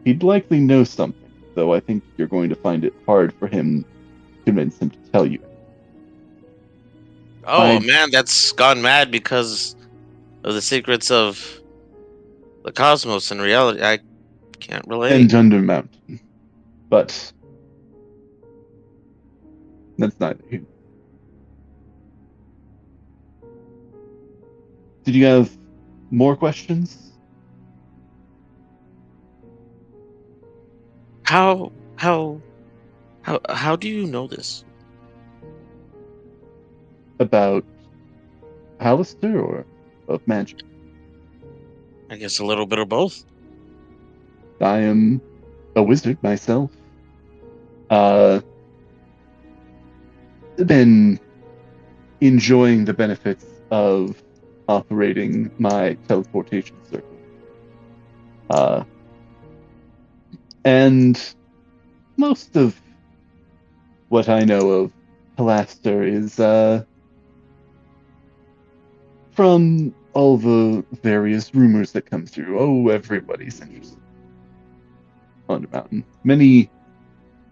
He'd likely know something, though I think you're going to find it hard for him to convince him to tell you. Oh man, that's gone mad because of the secrets of the cosmos and reality. I can't relate. And Under Mountain. But that's neither here. Did you have more questions? How do you know this? About Alistair or of magic? I guess a little bit of both. I am a wizard myself. Been enjoying the benefits of operating my teleportation circle. And most of what I know of Alastair is from all the various rumors that come through. Oh, everybody's interested on the mountain. Many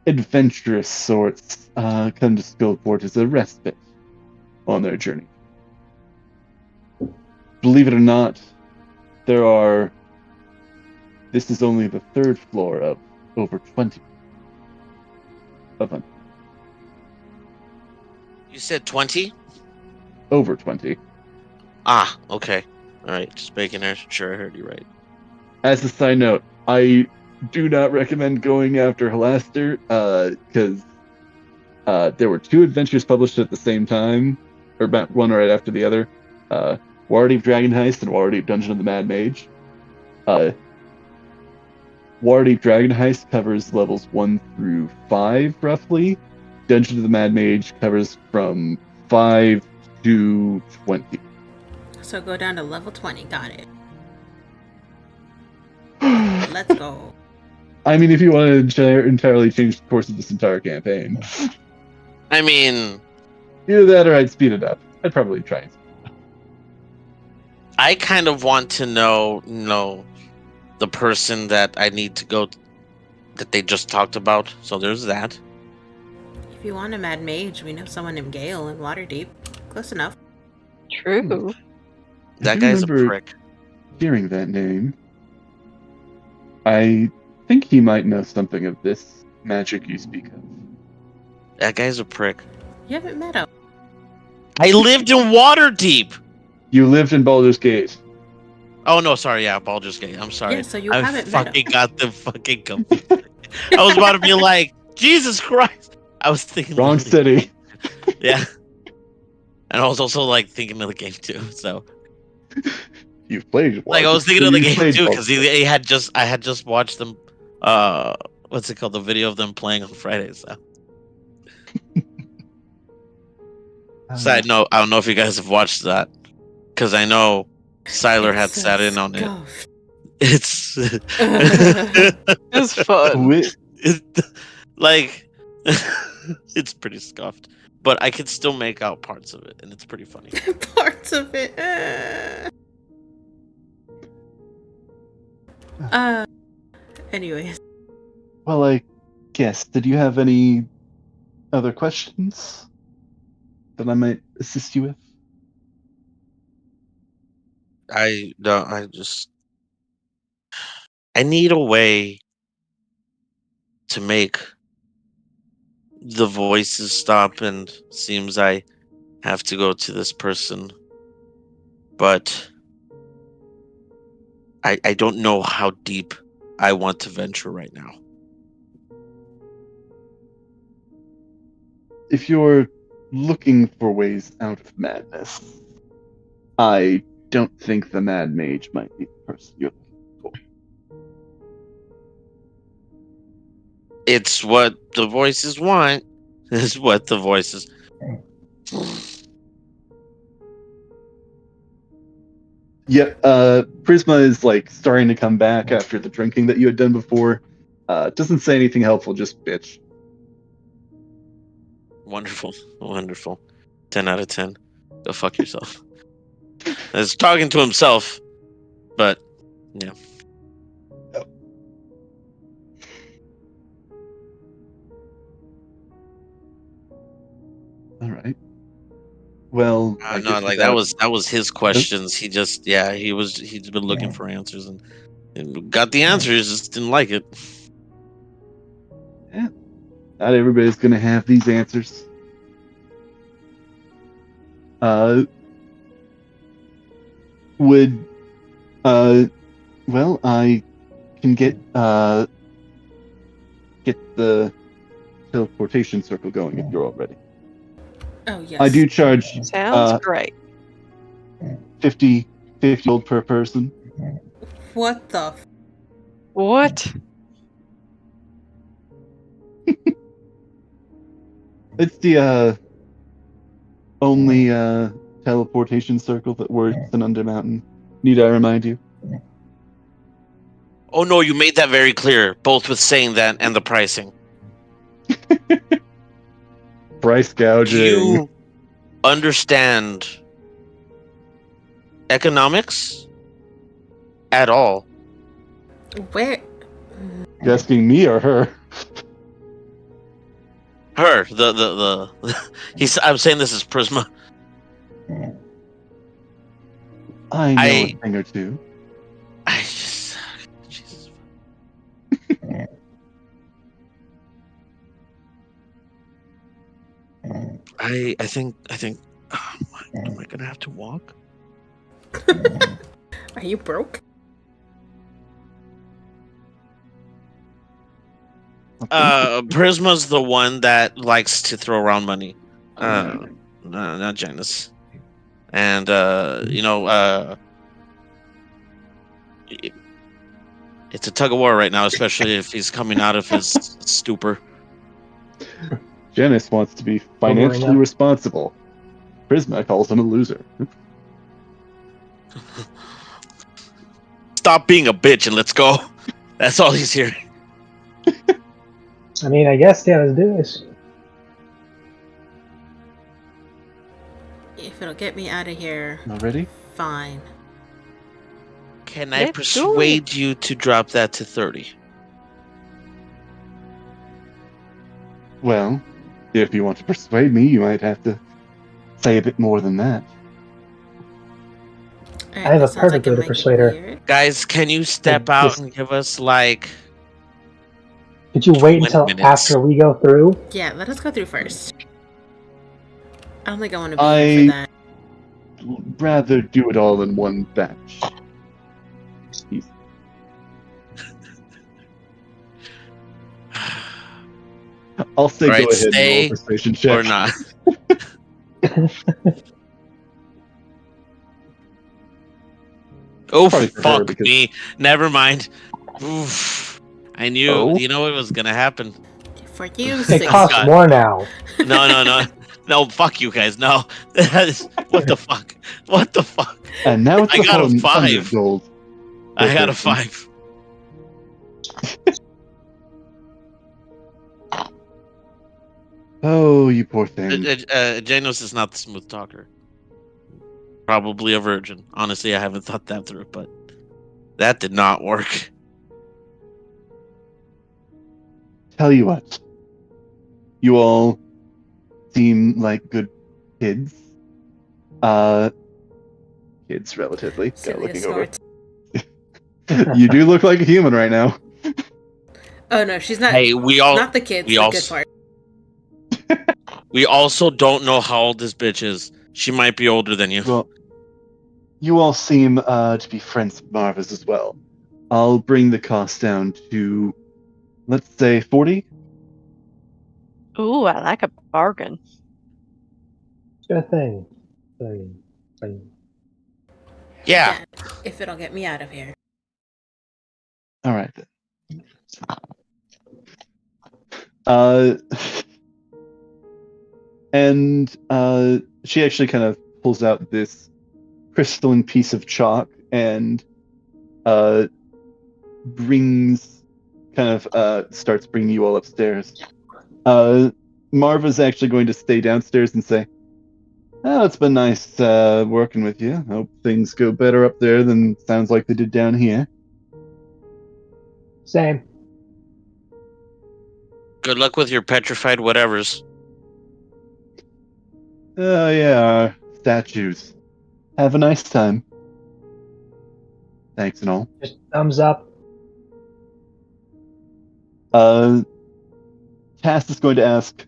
adventurous sorts come to Skullport as a respite on their journey. Believe it or not, this is only the 3rd floor of over 20 of them. You said 20? Over 20. Ah, okay. All right, just making sure I heard you right. As a side note, I do not recommend going after Alastair, because there were 2 adventures published at the same time, or one right after the other. Waterdeep Dragon Heist and Waterdeep Dungeon of the Mad Mage. Waterdeep Dragon Heist covers levels 1 through 5, roughly. Dungeon of the Mad Mage covers from 5 to 20. So go down to level 20. Got it. Let's go. I mean, if you want to entirely change the course of this entire campaign. I mean, Either that or I'd speed it up. I'd probably try and speed it up. I kind of want to know the person that I need to go that they just talked about. So there's that. If you want a mad mage, we know someone named Gale in Waterdeep. Close enough. True. That I guy's a remember prick. hearing that name. I think he might know something of this magic you speak of. That guy's a prick. You haven't met him. I lived in Waterdeep. You lived in Baldur's Gate. Oh no, sorry, yeah, Baldur's Gate. I'm sorry. Yeah, so you I haven't met fucking him. got them fucking confused. I was about to be like, Jesus Christ. I was thinking Wrong city. Yeah. And I was also like thinking of the game too. So You've played. like I was thinking of the You've game played too because Baldur's I had just watched them. What's it called? The video of them playing on Friday. So Gate. side note, I don't know if you guys have watched that because I know Siler had It's sat in on it. scuffed. It's It's fun. like it's pretty scuffed, but I can still make out parts of it, and it's pretty funny. Parts of it. Anyways. Well, I guess. Did you have any other questions that I might assist you with? I need a way to make the voices stop, and seems I have to go to this person, but I don't know how deep I want to venture right now. If you're looking for ways out of madness, I don't think the Mad Mage might be the person you're looking for. It's what the voices want. It's what the voices. Yep, Prisma is like starting to come back after the drinking that you had done before. Doesn't say anything helpful, just bitch. Wonderful. 10 out of 10. Go fuck yourself. He's talking to himself, but yeah. All right. Well, No, like that was his questions. He's been looking for answers and got the answers, just didn't like it. Yeah. Not everybody's gonna have these answers. Well, I can get the teleportation circle going if you're all ready. Oh, yes. I do charge Sounds great. 50 gold per person. What the? What? It's the only teleportation circle that works in Undermountain. Need I remind you? Oh no, you made that very clear, both with saying that and the pricing. Price gouging. Do you understand economics at all? Where? You asking me or her? Her, I'm saying this is Prisma. I know a thing or two. Jesus. I think. Am I gonna have to walk? Are you broke? Prisma's the one that likes to throw around money. No, not Janus. And it's a tug of war right now, especially if he's coming out of his stupor. Janice wants to be financially responsible. Prisma calls him a loser. Stop being a bitch and let's go. That's all he's hearing. I mean, I guess, yeah, let's do this. If it'll get me out of here, Already? fine. Can I persuade you to drop that to 30? Well, if you want to persuade me, you might have to say a bit more than that. Right, I have a that sounds perfect it way to might persuade get her. weird. Guys, can you step out and give us like... Could you wait 20 until minutes. after we go through? Yeah, let us go through first. I don't think I want to be here for that. Rather do it all in one batch. Easy. I'll say All right, go ahead and stay roll a persuasion check. or not? Oh, Probably for her, fuck because- me. Never mind. Oof. I knew, Oh. you know what was gonna happen. For you, It 6. costs God. more now. No. No, fuck you guys. No. What the fuck? What the fuck? And now it's I got a 100 5. gold. I got a person. 5. Oh, you poor thing. Janos is not the smooth talker. Probably a virgin. Honestly, I haven't thought that through, but that did not work. Tell you what. You all seem like good kids. Kids, relatively. Silly Looking over. snort. You do look like a human right now. Oh no, she's not. Hey, not the kids. we The all- good part. We also don't know how old this bitch is. She might be older than you. Well, you all seem to be friends of Marva's as well. I'll bring the cost down to, let's say, 40. Ooh, I like a bargain. Good thing. Yeah. If it'll get me out of here. All right then. And she actually kind of pulls out this crystalline piece of chalk and starts bringing you all upstairs. Marva's actually going to stay downstairs and say, "Oh, it's been nice working with you. Hope things go better up there than sounds like they did down here." Same. Good luck with your petrified whatevers. Oh, yeah, statues. Have a nice time. Thanks and all. Just thumbs up. Cass is going to ask,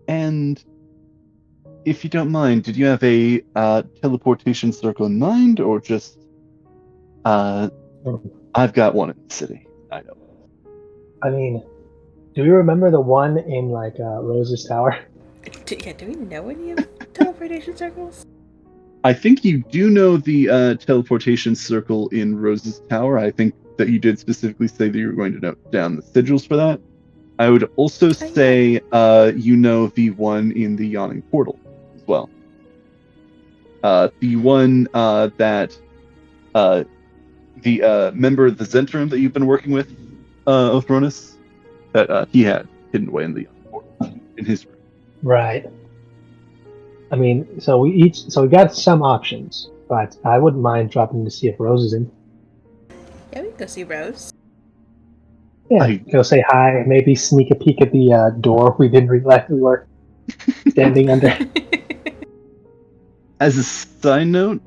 and if you don't mind, did you have a teleportation circle in mind, or just, I've got one in the city. I know. I mean, do we remember the one in like Rose's Tower? Do we know any of teleportation circles? I think you do know the teleportation circle in Rose's Tower. I think that you did specifically say that you were going to note down the sigils for that. I would also say you know the one in the Yawning Portal as well. The one that the member of the Zentrum that you've been working with, Othronus, that he had hidden away in the Yawning Portal in his room. Right. I mean, so we got some options, but I wouldn't mind dropping to see if Rose is in. Yeah, we can go see Rose. Yeah, go say hi, maybe sneak a peek at the door we didn't realize we were standing under. As a side note,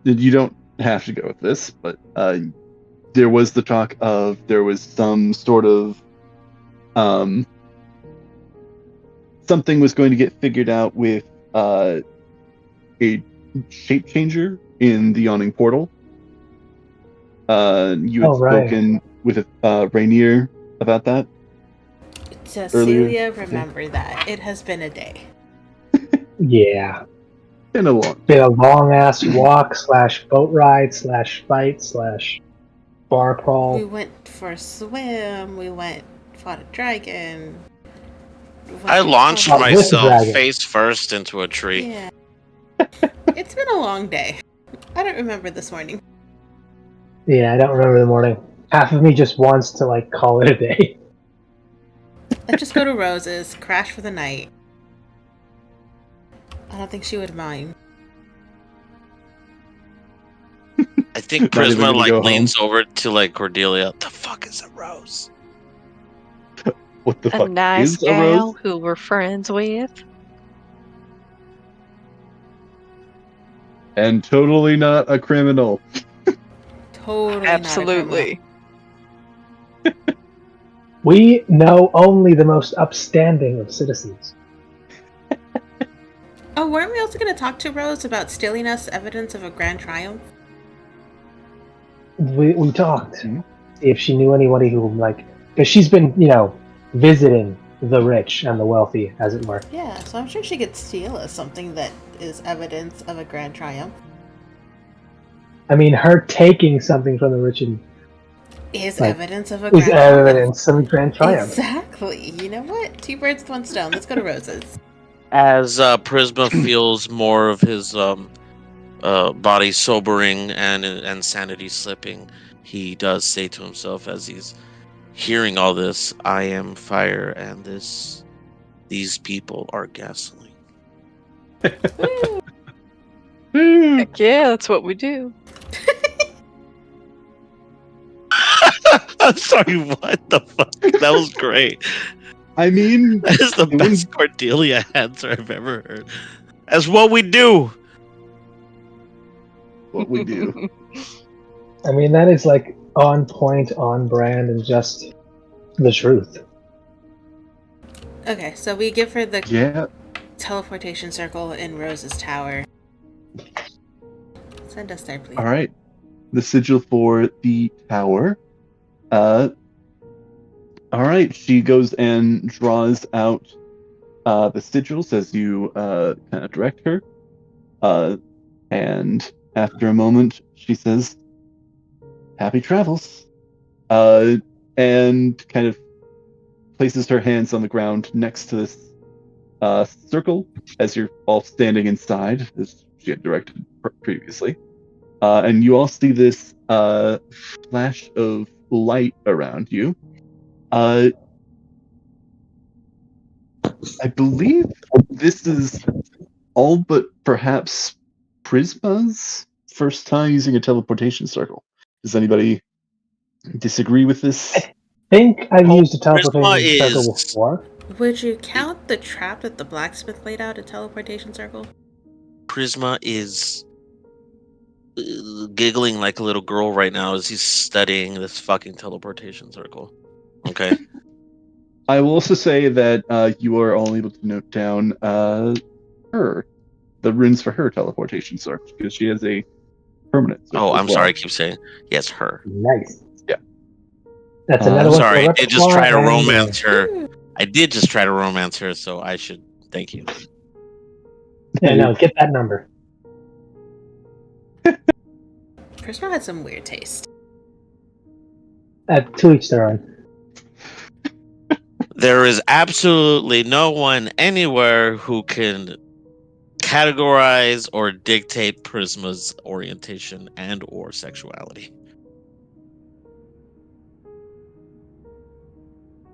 you don't have to go with this, but there was the talk of there was some sort of something was going to get figured out with a shape changer in the Yawning Portal. You had spoken with Rainier about that. Cecilia, remember that. It has been a day. Yeah. Been a long ass walk / boat ride / fight / bar crawl. We went for a swim. We fought a dragon. I launched myself face first into a tree. Yeah. It's been a long day. I don't remember this morning. Yeah, I don't remember the morning. Half of me just wants to call it a day. Let's just go to Rose's, crash for the night. I don't think she would mind. I think Prisma leans over to Cordelia. The fuck is a rose? What the fuck a nice is gal a rose? who we're friends with. And totally not a criminal. Totally Absolutely. We know only the most upstanding of citizens. Oh, weren't we also going to talk to Rose about stealing us evidence of a grand triumph? We talked. See if she knew anybody who, because she's been, visiting the rich and the wealthy, as it were. Yeah, so I'm sure she could steal us something that is evidence of a grand triumph. I mean, her taking something from the rich and is evidence of a grand triumph. Is evidence of a grand triumph. Exactly. You know what? 2 birds with 1 stone. Let's go to Rose's. As Prisma feels more of his body sobering and sanity slipping, he does say to himself as he's hearing all this, I am fire and these people are gasoline. Heck yeah, that's what we do. I'm sorry, what the fuck? That was great. I mean, that is the best Cordelia answer I've ever heard. That's what we do. What we do. I mean, that is on point, on brand, and just the truth. Okay, so we give her the teleportation circle in Rose's Tower. Send us there, please. All right. The sigil for the tower. All right. She goes and draws out the sigils as you kind of direct her. And after a moment, she says, "Happy travels." And kind of places her hands on the ground next to this circle as you're all standing inside, as she had directed previously. And you all see this flash of light around you. I believe this is all but perhaps Prisma's first time using a teleportation circle. Does anybody disagree with this? I think I've used a teleportation Prisma circle is- before. Would you count the trap that the blacksmith laid out a teleportation circle? Prisma is giggling like a little girl right now as he's studying this fucking teleportation circle. Okay. I will also say that you are all able to note down the runes for her teleportation circle because she has a permanent circle. Oh, I'm as well. sorry. I keep saying yes, her. Nice. Yeah. That's another one. Sorry, for I did just try to repertoire and, romance her. I did just try to romance her, so I should thank you. Yeah, no, get that number. Prisma had some weird taste. To each their own. There is absolutely no one anywhere who can categorize or dictate Prisma's orientation and or sexuality.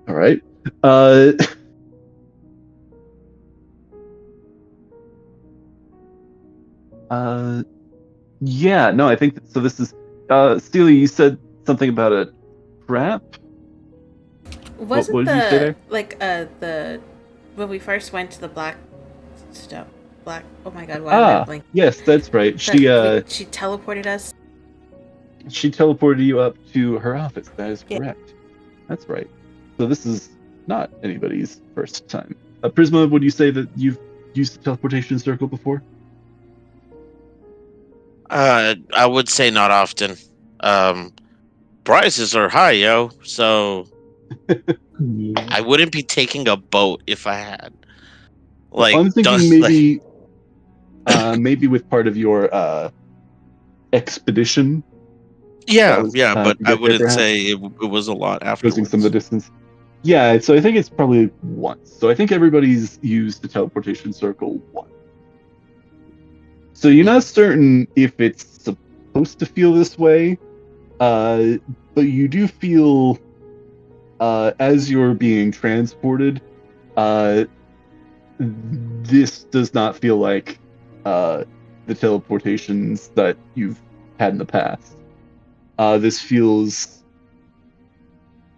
All right. Yeah, no, I think so. This is Steely. You said something about a trap. Wasn't what did you say there? the when we first went to the black oh my god, why am I blanking? Yes, that's right. She teleported us. She teleported you up to her office. That is Yeah. correct. That's right. So this is not anybody's first time. Prisma, would you say that you've used the teleportation circle before? I would say not often. Prices are high, yo. So Yeah. I wouldn't be taking a boat if I had. Like I'm thinking dust- maybe, maybe with part of your expedition. yeah, was, yeah, but to I get there, wouldn't perhaps? say it was a lot Closing afterwards. some of the distance. Yeah, so I think it's probably once. So I think everybody's used the teleportation circle once. So you're not certain if it's supposed to feel this way, but you do feel, as you're being transported, this does not feel like the teleportations that you've had in the past. This feels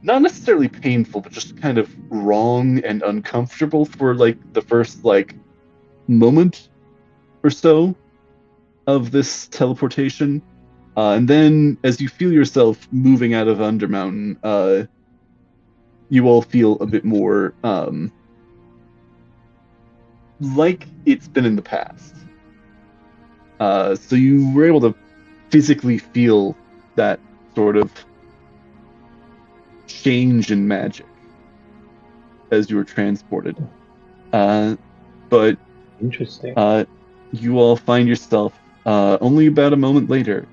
not necessarily painful, but just kind of wrong and uncomfortable for like the first like moment or so of this teleportation. And then as you feel yourself moving out of Undermountain, you all feel a bit more like it's been in the past. So you were able to physically feel that sort of change in magic as you were transported. But Interesting. you all find yourself only about a moment later,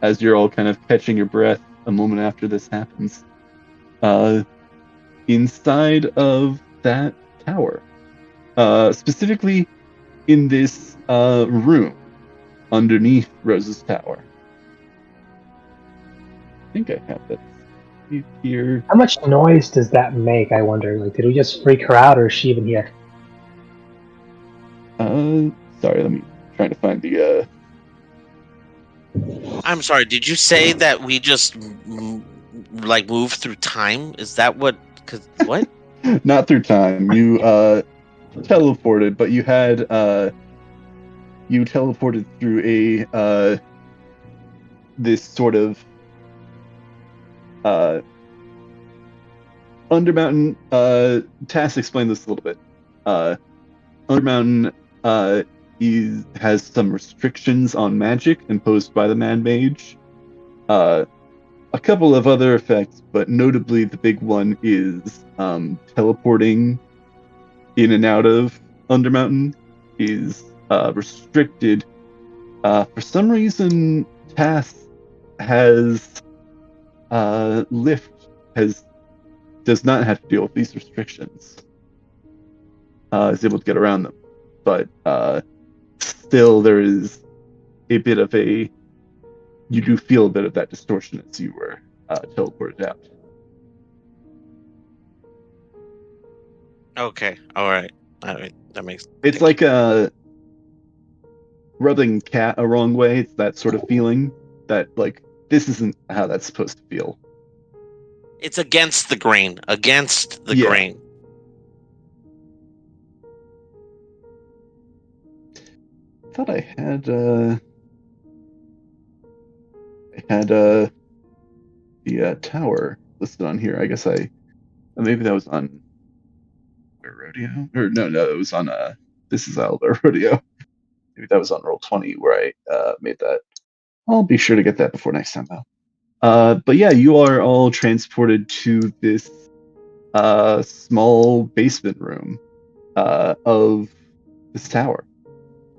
as you're all kind of catching your breath a moment after this happens, inside of that tower. Specifically in this room underneath Rose's tower. I think I have that here. How much noise does that make, I wonder? Like, did we just freak her out, or is she even here? Sorry, let me try to find the I'm sorry. Did you say that we just like moved through time? Is that what? Cause what? not through time. You teleported, but you had you teleported through a this sort of Undermountain. Tass explained this a little bit. Undermountain has some restrictions on magic imposed by the Mad Mage. A couple of other effects, but notably the big one is teleporting in and out of Undermountain is restricted. For some reason, Tass has does not have to deal with these restrictions. Is able to get around them, but still there is a bit of a. You do feel a bit of that distortion as you were teleported out. Okay. All right. That makes. It's like rubbing cat a wrong way. It's that sort of feeling that like this isn't how that's supposed to feel. It's against the grain. Against the Yeah. grain. I thought I had the tower listed on here. I guess maybe that was on Rodeo, or no, it was on This Is Aldo Rodeo. Maybe that was on Roll20 where I made that. I'll be sure to get that before next time though. But yeah, you are all transported to this small basement room of this tower.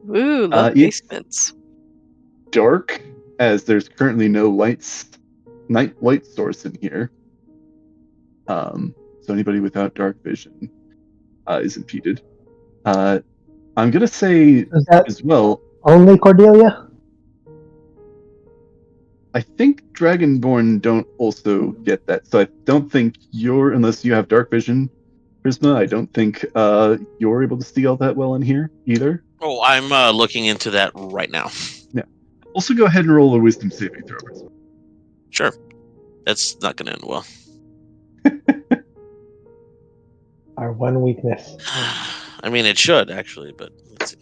Ooh, love It's basements. dark as there's currently no night light source in here. So anybody without dark vision is impeded. I'm gonna say Is that as well. only Cordelia? I think Dragonborn don't also get that, so I don't think unless you have dark vision, Prisma. I don't think you're able to see all that well in here either. Oh, I'm looking into that right now. Yeah. Also, go ahead and roll a wisdom saving throw, Prisma. Sure. That's not going to end well. Our one weakness. I mean, it should actually, but let's see.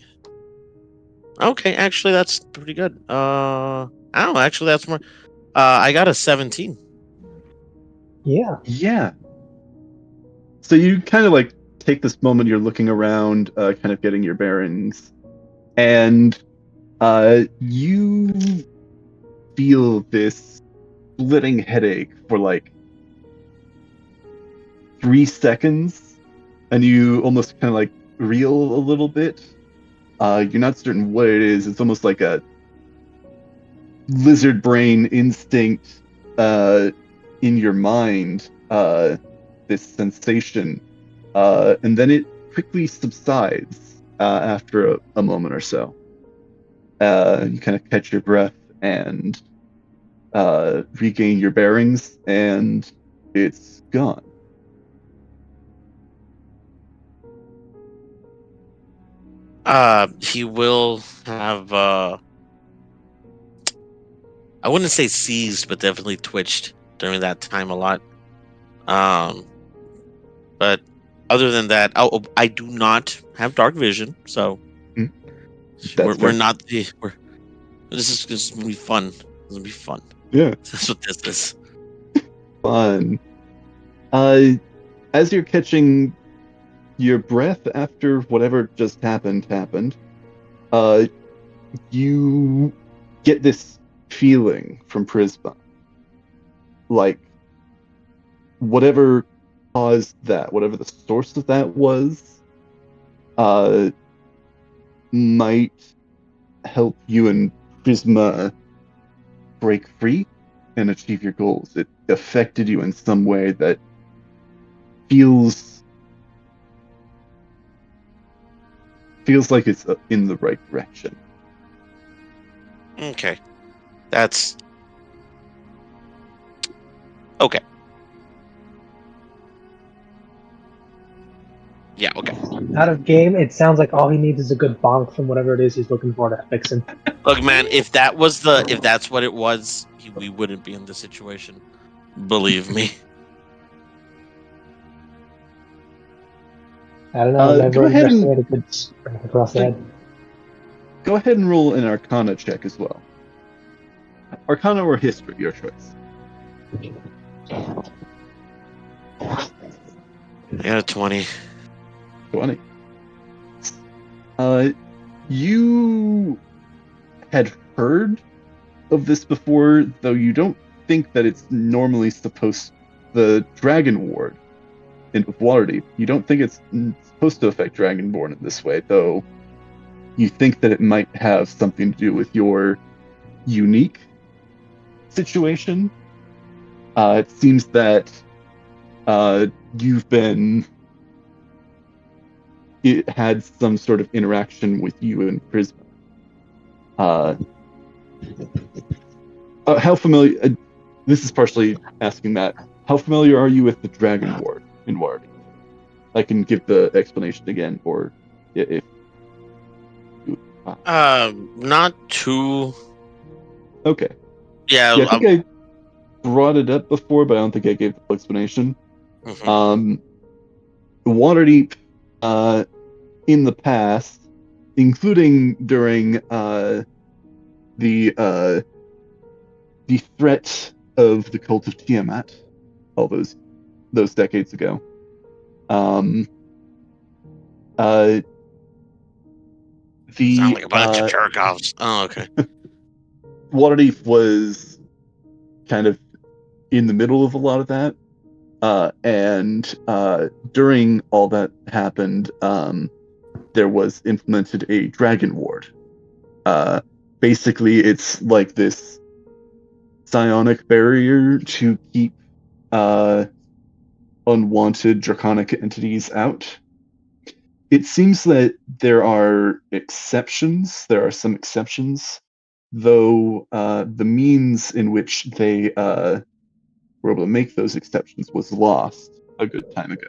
Okay, actually, that's pretty good. Actually, that's more. I got a 17. Yeah. Yeah. So you kind of like take this moment, you're looking around, kind of getting your bearings, and you feel this splitting headache for like 3 seconds, and you almost kind of like reel a little bit. You're not certain what it is. It's almost like a lizard brain instinct in your mind, this sensation, and then it quickly subsides after a moment or so. You kind of catch your breath and regain your bearings, and it's gone. He will have I wouldn't say seized, but definitely twitched during that time a lot. But other than that, I do not have dark vision, so we're not the this is gonna be fun. This is gonna be fun. Yeah, That's what this is. Fun. As you're catching your breath after whatever just happened, you get this feeling from Prisma. Like, whatever caused that, whatever the source of that was, might help you and Prisma break free and achieve your goals. It affected you in some way that feels like it's in the right direction. Okay. That's okay. Yeah, okay. Out of game, it sounds like all he needs is a good bonk from whatever it is he's looking for to fix him. Look, man, if that's what it was, we wouldn't be in this situation. Believe me. I don't know. Go ahead and a good strength across the head. Go ahead and roll an Arcana check as well. Arcana or History, your choice. I got a 20. 20. You had heard of this before, though you don't think that it's normally the Dragon Ward in Waterdeep. You don't think it's supposed to affect Dragonborn in this way, though you think that it might have something to do with your unique situation. It seems that it had some sort of interaction with you and Prisma. How familiar? This is partially asking that. How familiar are you with the Dragon Ward in Waterdeep? I can give the explanation again, or if. Not too. Okay. Yeah. I think I brought it up before, but I don't think I gave the full explanation. Waterdeep, in the past, including during the threat of the cult of Tiamat, all those decades ago. Sound like a bunch of jerk-offs. Oh, okay. Waterdeep was kind of in the middle of a lot of that, and during all that happened, there was implemented a dragon ward. Basically, it's like this psionic barrier to keep unwanted draconic entities out. It seems that there are exceptions. There are some exceptions, though the means in which they were able to make those exceptions was lost a good time ago.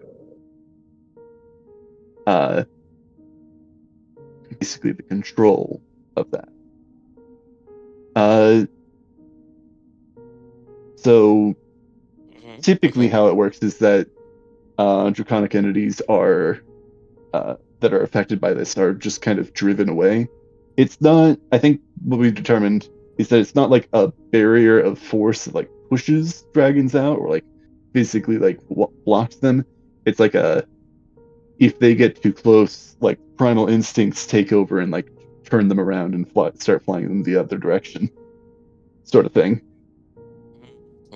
Basically, the control of that. So typically how it works is that draconic entities are that are affected by this are just kind of driven away. It's not, I think what we've determined is that it's not like a barrier of force that like pushes dragons out or like physically like blocks them. It's like if they get too close, like primal instincts take over and like turn them around and start flying them the other direction, sort of thing.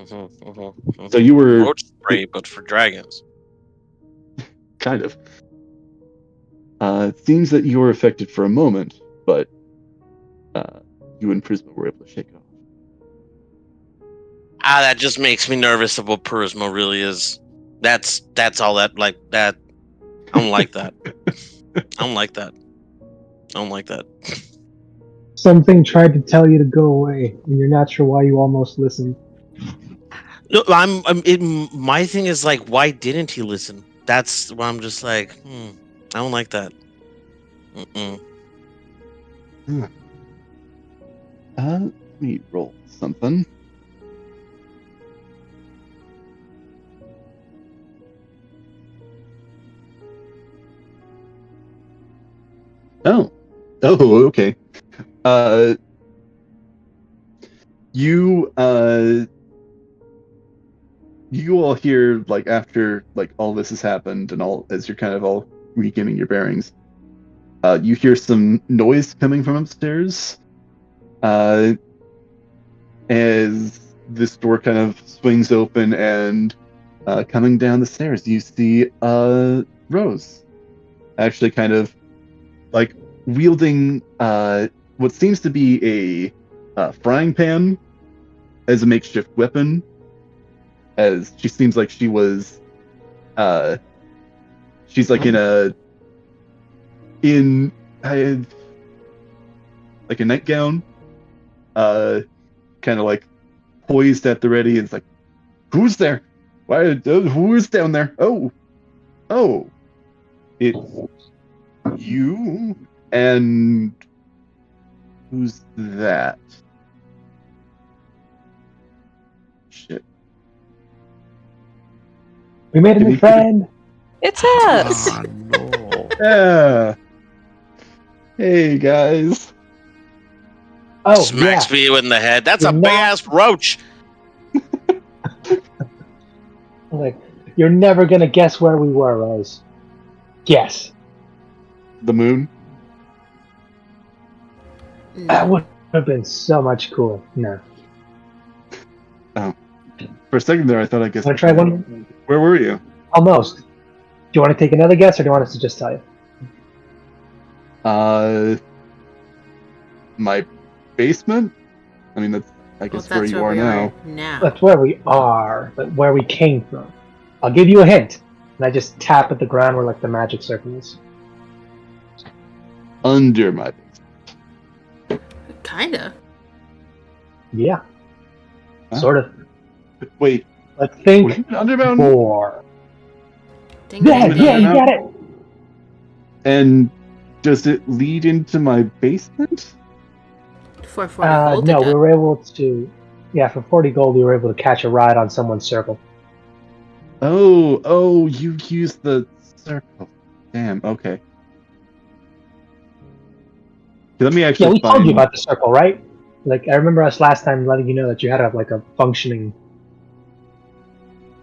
So you were roach spray, but for dragons. Kind of. It seems that you were affected for a moment, but you and Prisma were able to shake it off. That just makes me nervous of what Prisma really is. That's all that like that. I don't like that. I don't like that. I don't like that. Something tried to tell you to go away, and you're not sure why you almost listened. No, my thing is like, why didn't he listen? That's why I'm just like, I don't like that. Let me roll something. Oh, okay. You all hear, like, after like all this has happened and all, as you're kind of all regaining your bearings, you hear some noise coming from upstairs. As this door kind of swings open and coming down the stairs, you see Rose, actually kind of like wielding what seems to be a frying pan as a makeshift weapon, as she seems like she was she's like in like a nightgown, kind of like poised at the ready. It's like, who's there? Who is down there? Oh, it's you. And who's that? Shit. We made a new friend. It's us. Oh, no. Yeah. Hey guys. Oh, Smacks yeah. me in the head. That's You're a big ass roach. Like, you're never gonna guess where we were, Rose. Guess. The moon. That would have been so much cool. No. Oh. For a second there, I thought I guessed. Want to try one? Where were you? Almost. Do you want to take another guess, or do you want us to just tell you? My basement? I mean, that's, I guess, where you are now. That's where we are, but where we came from. I'll give you a hint. And I just tap at the ground where, like, the magic circle is. Under my basement. Kinda. Yeah. Huh? Sort of. Wait. Let's think Underbound? more. Yeah, you got it. And does it lead into my basement? For 40 gold? No, we were able to. Yeah, for 40 gold, we were able to catch a ride on someone's circle. Oh, you used the circle. Damn, okay. Let me actually. Yeah, we told you about the circle, right? Like, I remember us last time letting you know that you had a functioning.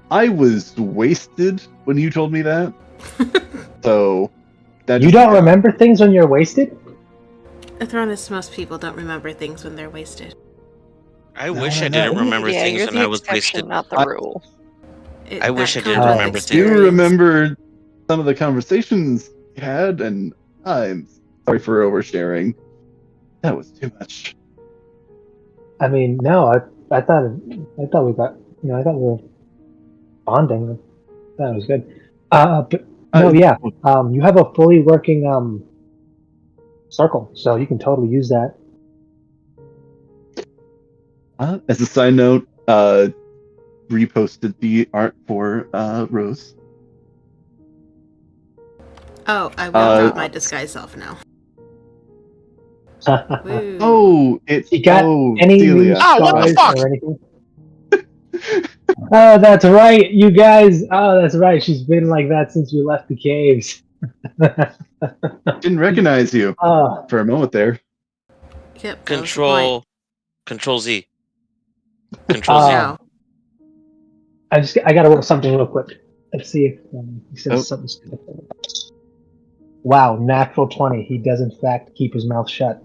I was wasted when you told me that. So that You don't remember things when you're wasted? Athronis, most people don't remember things when they're wasted. I wish I didn't remember things you're when the I was exception, wasted. not the rule. I wish I didn't comes with remember I things. do remember some of the conversations we had, and I'm sorry for oversharing. That was too much. I mean, no, I thought we got, I thought we were bonding. That was good. But no, yeah, you have a fully working circle, so you can totally use that. As a side note, reposted the art for Rose. Oh, I will take my disguise self now. Oh, it's you got any Celia. Oh, what the fuck? or anything? Oh, that's right, you guys. Oh, that's right. She's been like that since we left the caves. Didn't recognize you Oh, for a moment there. Yep, Control Z. Control Z. No. I gotta work something real quick. Let's see if he says something stupid. Wow, natural 20. He does in fact keep his mouth shut.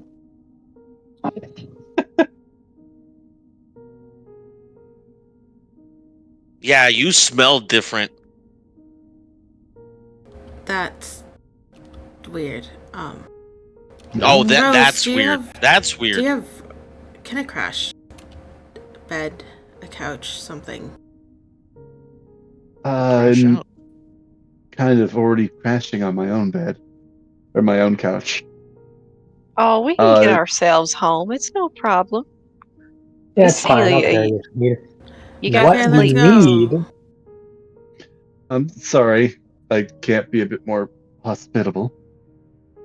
Yeah, you smell different. That's weird. Oh, Rose, that's weird. That's Do weird. you have... Can I crash? Bed, a couch, something. I'm kind of already crashing on my own bed. Or my own couch. Oh, we can get ourselves home. It's no problem. Yeah, it's fine. I'll carry it. You got what we need. I'm sorry. I can't be a bit more hospitable.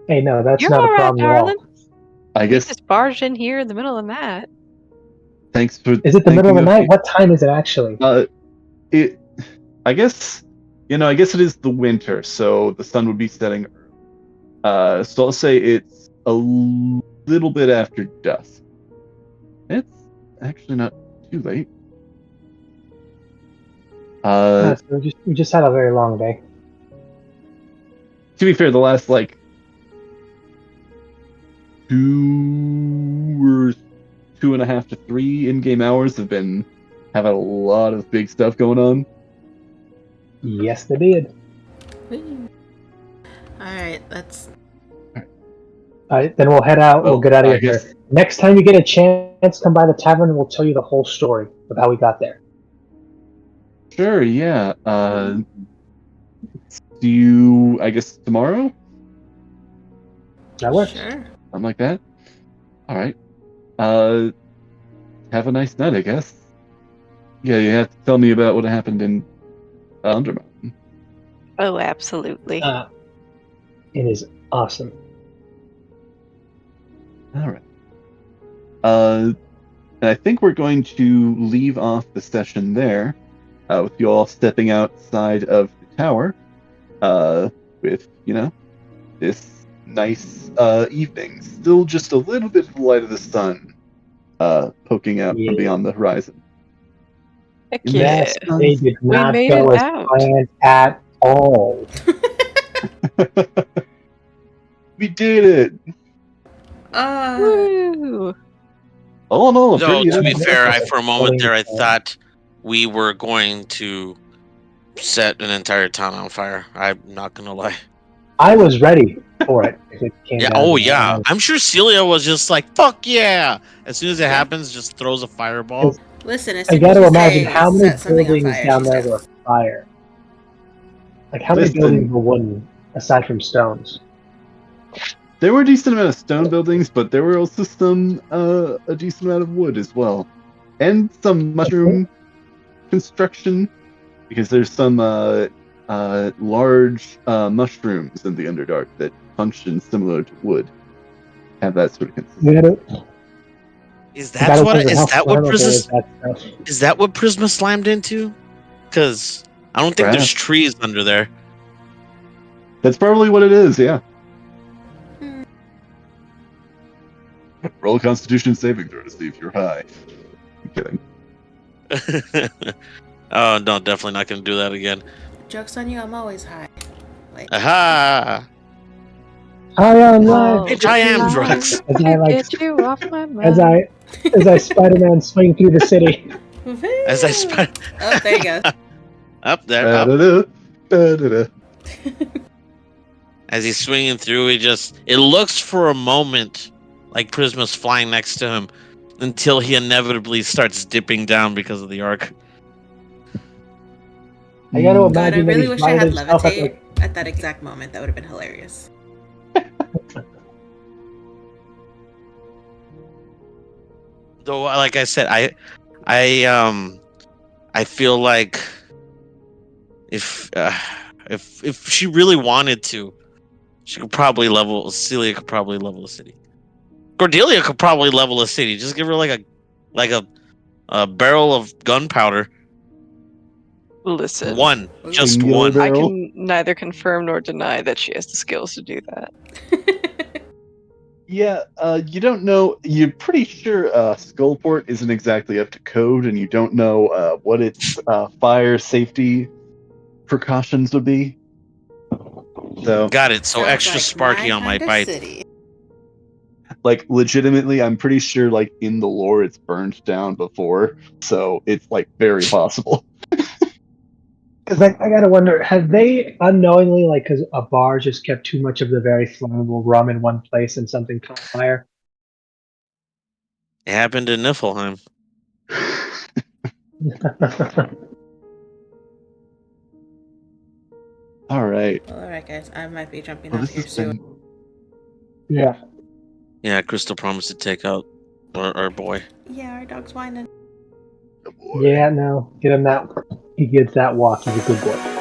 Hey, no, that's You're not all a right, problem darling. at all. I guess. Just barged in here in the middle of the night. Thanks for. Is it the middle of the night? What time is it actually? I guess. I guess it is the winter, so the sun would be setting early. So I'll say it's a little bit after dusk. It's actually not too late. So we just had a very long day. To be fair, the last 2 or 2.5 to 3 in-game hours have a lot of big stuff going on. Yes, they did. Alright, let's... Alright, then we'll head out. We'll get out of here. Next time you get a chance, come by the tavern and we'll tell you the whole story of how we got there. Sure, yeah. Do you, I guess, tomorrow? That works. Sure. Something like that? Alright. Have a nice night, I guess. Yeah, you have to tell me about what happened in Undermountain. Oh, absolutely. It is awesome. Alright. And I think we're going to leave off the session there, with you all stepping outside of the tower, with, this nice evening. Still just a little bit of the light of the sun poking out from beyond the horizon. Heck Yes, yeah. they did not made go it as out. planned at all. We did it! Woo! All in all, No, to be pretty fair, for a moment there, I thought we were going to set an entire town on fire. I'm not gonna lie. I was ready for it if it came down. Oh yeah. I'm sure Celia was just like, "Fuck yeah!" As soon as it happens, just throws a fireball. Listen, as I soon got as to you imagine say how many set something on buildings fire, down she there says. were fire. Like how many buildings were wooden aside from stones? There were a decent amount of stone buildings, but there were also some a decent amount of wood as well, and some mushroom construction, because there's some large mushrooms in the Underdark that function similar to wood. Have that sort of consistency. Is that what Prisma slimed into? Because I don't think there's trees under there. That's probably what it is, yeah. Roll a Constitution saving throw to see if you're high. I'm kidding. Oh, no, definitely not going to do that again. Joke's on you, I'm always high. Like, aha! I am live. Bitch, I am drugs. Get you off my mind. As I Spider-Man swing through the city. As I spider. Oh, there you go. Up there. Da-da-da, da-da-da. As he's swinging through, it looks for a moment like Prisma's flying next to him until he inevitably starts dipping down because of the arc. I gotta imagine God, I really wish I had levitate at at that exact moment. That would have been hilarious. Though, like I said, I feel like if she really wanted to, she could probably Celia could probably level a city. Cordelia could probably level a city. Just give her like a barrel of gunpowder. Listen, just Singular one. barrel? I can neither confirm nor deny that she has the skills to do that. Yeah, you don't know. You're pretty sure Skullport isn't exactly up to code, and you don't know what its fire safety precautions would be. So, Got it. So Sounds extra like sparky on my kind of bite. city. like, legitimately, I'm pretty sure, like, in the lore, it's burned down before, so it's like very possible. Because I gotta wonder, have they unknowingly, like, because a bar just kept too much of the very flammable rum in one place and something caught fire? It happened in Niflheim. All right. Well, alright, guys. I might be jumping off here soon. Yeah. Yeah, Crystal promised to take out our boy. Yeah, our dog's whining. Oh, boy. Yeah, no. Get him that. He gets that walk. He's a good boy.